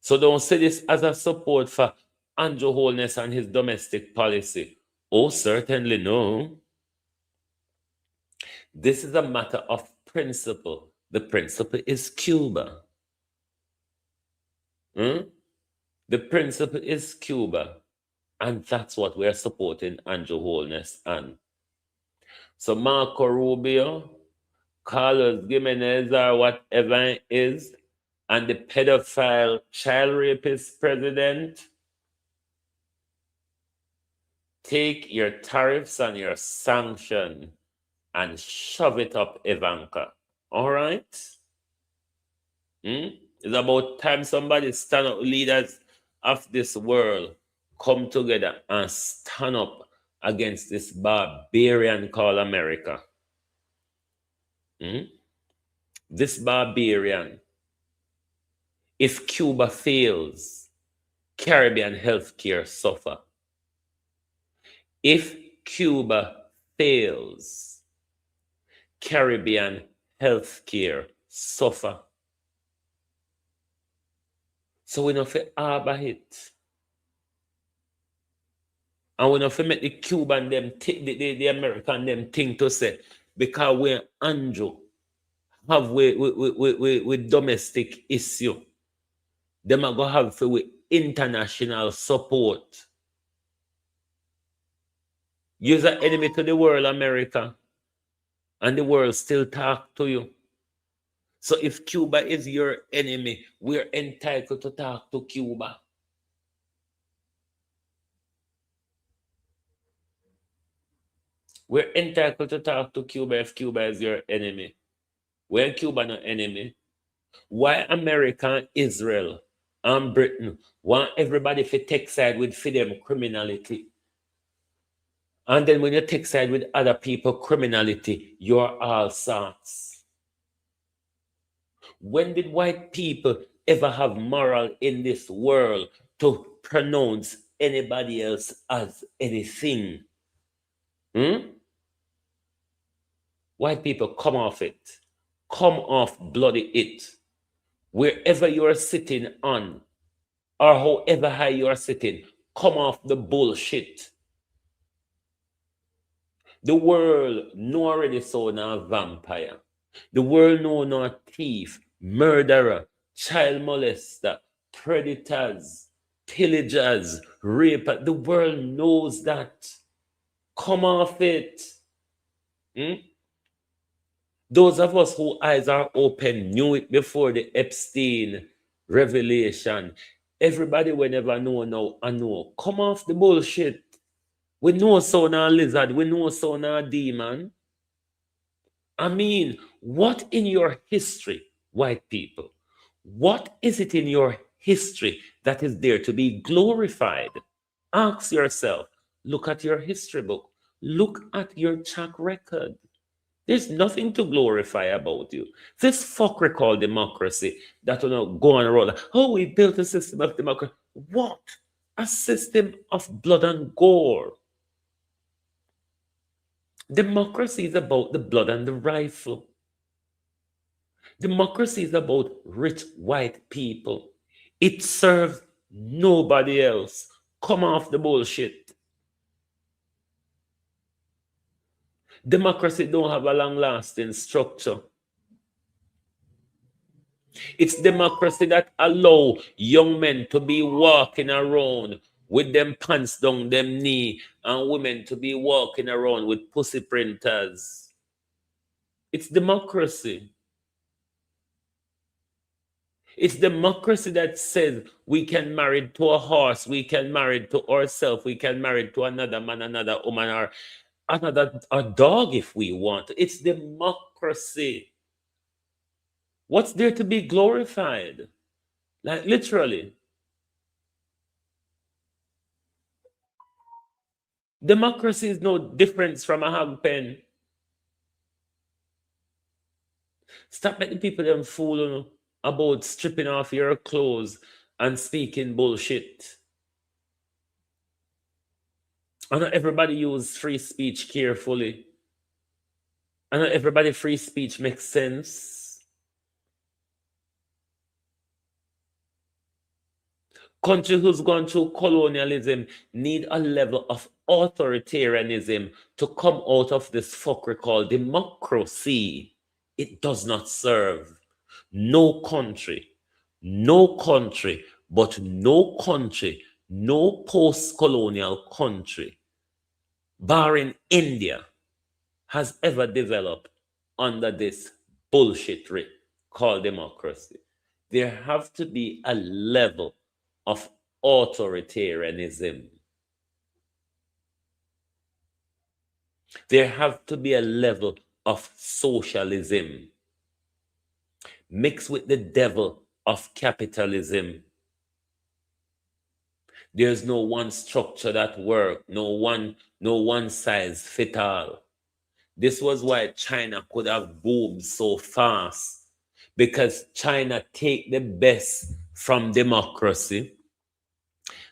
So don't see this as a support for Andrew Holness and his domestic policy. Oh, certainly no. This is a matter of principle. The principle is Cuba. The principle is Cuba. And that's what we're supporting Andrew Holness on. So Marco Rubio, Carlos Gimenez, or whatever it is, and the pedophile child rapist president, take your tariffs and your sanction and shove it up Ivanka. All right? It's about time somebody stand up, leaders of this world come together and stand up against this barbarian called America. This barbarian. If Cuba fails, Caribbean healthcare suffer. If Cuba fails, Caribbean healthcare suffer. So we don't feel harbor it. And we don't feel make the Cuban them the American them thing to say because we're Andrew have with domestic issue. Them are gonna have with international support. You're an enemy to the world, America, and the world still talk to you. So if Cuba is your enemy, we're entitled to talk to Cuba. We're entitled to talk to Cuba if Cuba is your enemy. We're Cuba no enemy. Why America and Israel and Britain want everybody to take side with for them criminality? And then when you take side with other people criminality, you're all sorts. When did white people ever have moral in this world to pronounce anybody else as anything? White people, come off it. Come off bloody it. Wherever you're sitting on, or however high you're sitting, come off the bullshit. The world know already so now vampire. The world know no thief, murderer, child molester, predators, pillagers, raper. The world knows that. Come off it. Those of us whose eyes are open knew it before the Epstein revelation. Everybody will never know now and know. Come off the bullshit. We know so now lizard. We know so now demon. I mean, what in your history, white people, what is it in your history that is there to be glorified? Ask yourself. Look at your history book. Look at your track record. There's nothing to glorify about you. This fuckery called democracy that will not go on a roll. Oh, we built a system of democracy. What? A system of blood and gore. Democracy is about the blood and the rifle. Democracy is about rich white people. It serves nobody else. Come off the bullshit. Democracy don't have a long-lasting structure. It's democracy that allow young men to be walking around with them pants down them knee and women to be walking around with pussy printers. It's democracy. It's democracy that says we can marry to a horse, we can marry to ourselves, we can marry to another man, another woman, or another a dog if we want. It's democracy. What's there to be glorified? Like literally. Democracy is no difference from a hog pen. Stop letting people them fool you about stripping off your clothes and speaking bullshit. I know everybody use free speech carefully. I know everybody free speech makes sense. Country who's gone through colonialism need a level of authoritarianism to come out of this fuckery called democracy. It does not serve no country, but no country, no post-colonial country, barring India, has ever developed under this bullshit called democracy. There have to be a level of authoritarianism. There have to be a level of socialism mixed with the devil of capitalism. There's no one structure that works, no one size fit all. This was why China could have boomed so fast, because China take the best from democracy,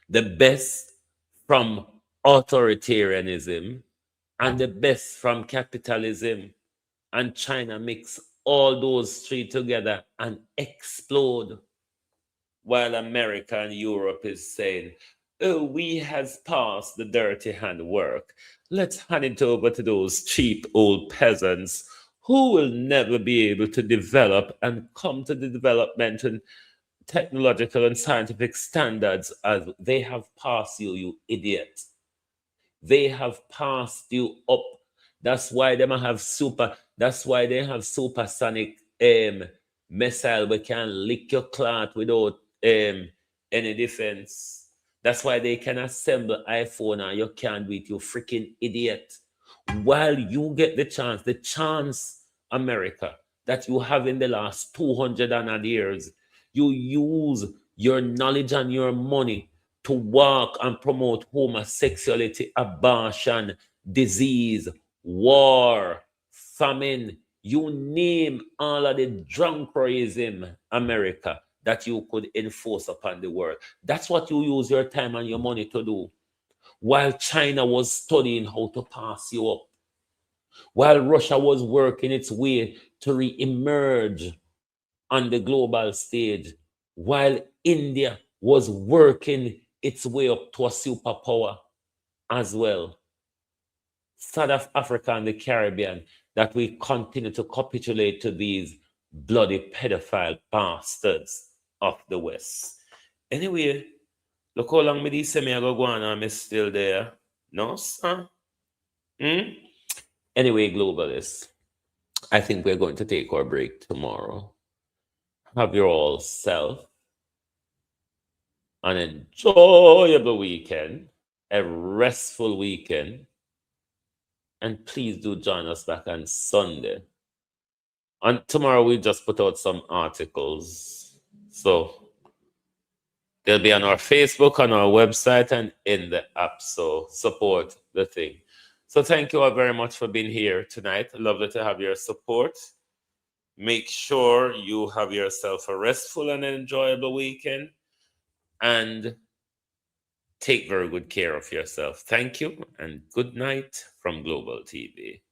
the best from authoritarianism, and the best from capitalism. And China mix all those three together and explode. While America and Europe is saying, oh, we has passed the dirty hand work. Let's hand it over to those cheap old peasants who will never be able to develop and come to the development and technological and scientific standards as they have passed you, you idiot. They have passed you up. That's why they have supersonic missile we can lick your clout without any defense. That's why they can assemble iPhone and you can't do it, you freaking idiot. While you get the chance, America, that you have in the last 200 and odd years, you use your knowledge and your money to walk and promote homosexuality, abortion, disease, war, famine. You name all of the drunkerism, America, that you could enforce upon the world. That's what you use your time and your money to do. While China was studying how to pass you up. While Russia was working its way to re-emerge on the global stage, while India was working its way up to a superpower as well. South Africa and the Caribbean, that we continue to capitulate to these bloody pedophile bastards of the West. Anyway, look how long me say me I go on and I'm still there. No, sir? Anyway, globalists, I think we're going to take our break tomorrow. Have your all self an enjoyable weekend, a restful weekend, and please do join us back on Sunday. And tomorrow we just put out some articles, so they'll be on our Facebook, on our website, and in the app, so support the thing. So thank you all very much for being here tonight. Lovely to have your support. Make sure you have yourself a restful and enjoyable weekend, and take very good care of yourself. Thank you, and good night from Global TV.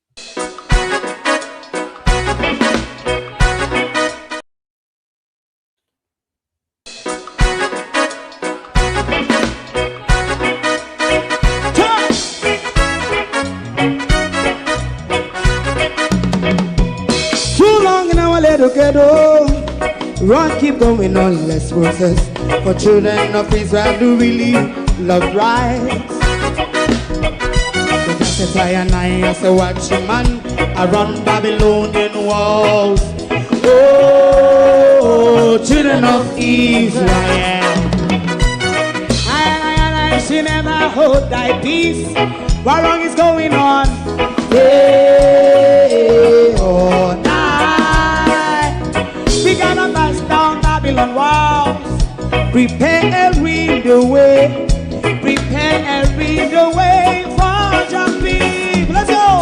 Too long in our little ghetto, run keep going on, less process. For children of Israel do really love rights. So justify and I as a watching man around Babylonian walls. Oh, children of Israel. I should never hold thy peace. What wrong is going on? Hey, oh, night. We gonna bust down Babylon walls. Prepare every the way. Prepare every the way for your people. Let's go.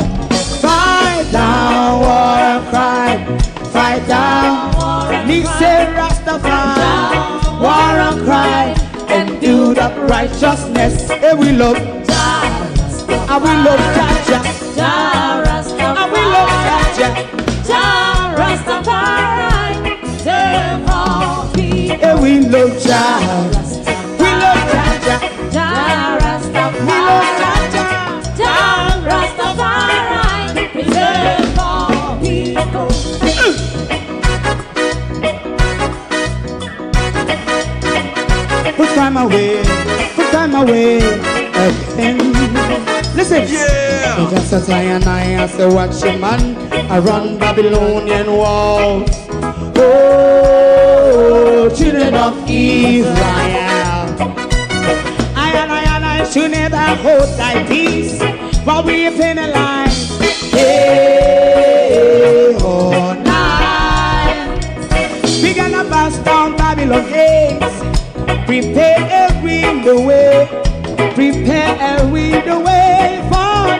Fight down, war and cry. Fight down, listen Rastafari. War and cry and build up righteousness. And we love and we love Jaja. And we love Jaja. Rastafari, save all people. And we love Jaja. We love Jaja. We love Jaja. Rastafari, save all people. Put time away again. Listen, yeah. Just as I and I as a watchman around Babylonian walls. Oh, children of Israel. I should never hold thy peace, but we penalize. Hey, oh, night. We gonna bust down Babylon gates. Prepare every the way. Prepare every the way for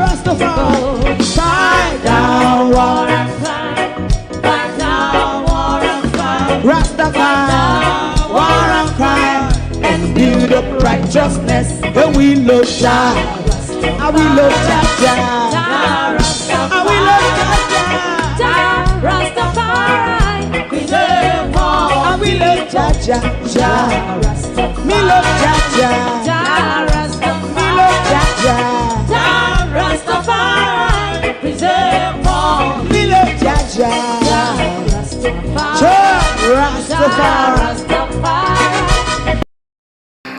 Rastafari. Fight down, war and cry. Fight down, war and cry. Rastafari, war and cry, and build up righteousness. And we love Jah, and we love Jah, and we love Jah, Rastafari, we love all. and we love Jah. Me love Jah, me love Jah, Rastafari, preserve all. me love Jah, Rastafari.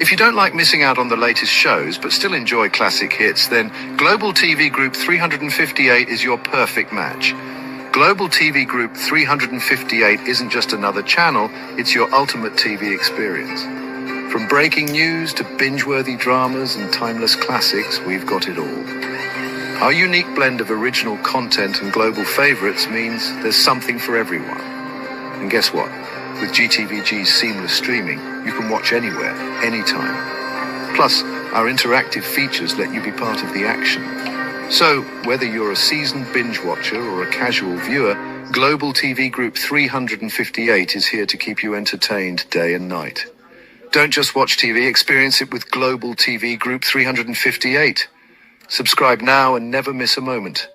If you don't like missing out on the latest shows but still enjoy classic hits, then Global TV Group 358 is your perfect match. Global TV Group 358 isn't just another channel, it's your ultimate TV experience. From breaking news to binge-worthy dramas and timeless classics, we've got it all. Our unique blend of original content and global favorites means there's something for everyone. And guess what? With GTVG's seamless streaming, you can watch anywhere, anytime. Plus, our interactive features let you be part of the action. So, whether you're a seasoned binge watcher or a casual viewer, Global TV Group 358 is here to keep you entertained day and night. Don't just watch TV, experience it with Global TV Group 358. Subscribe now and never miss a moment.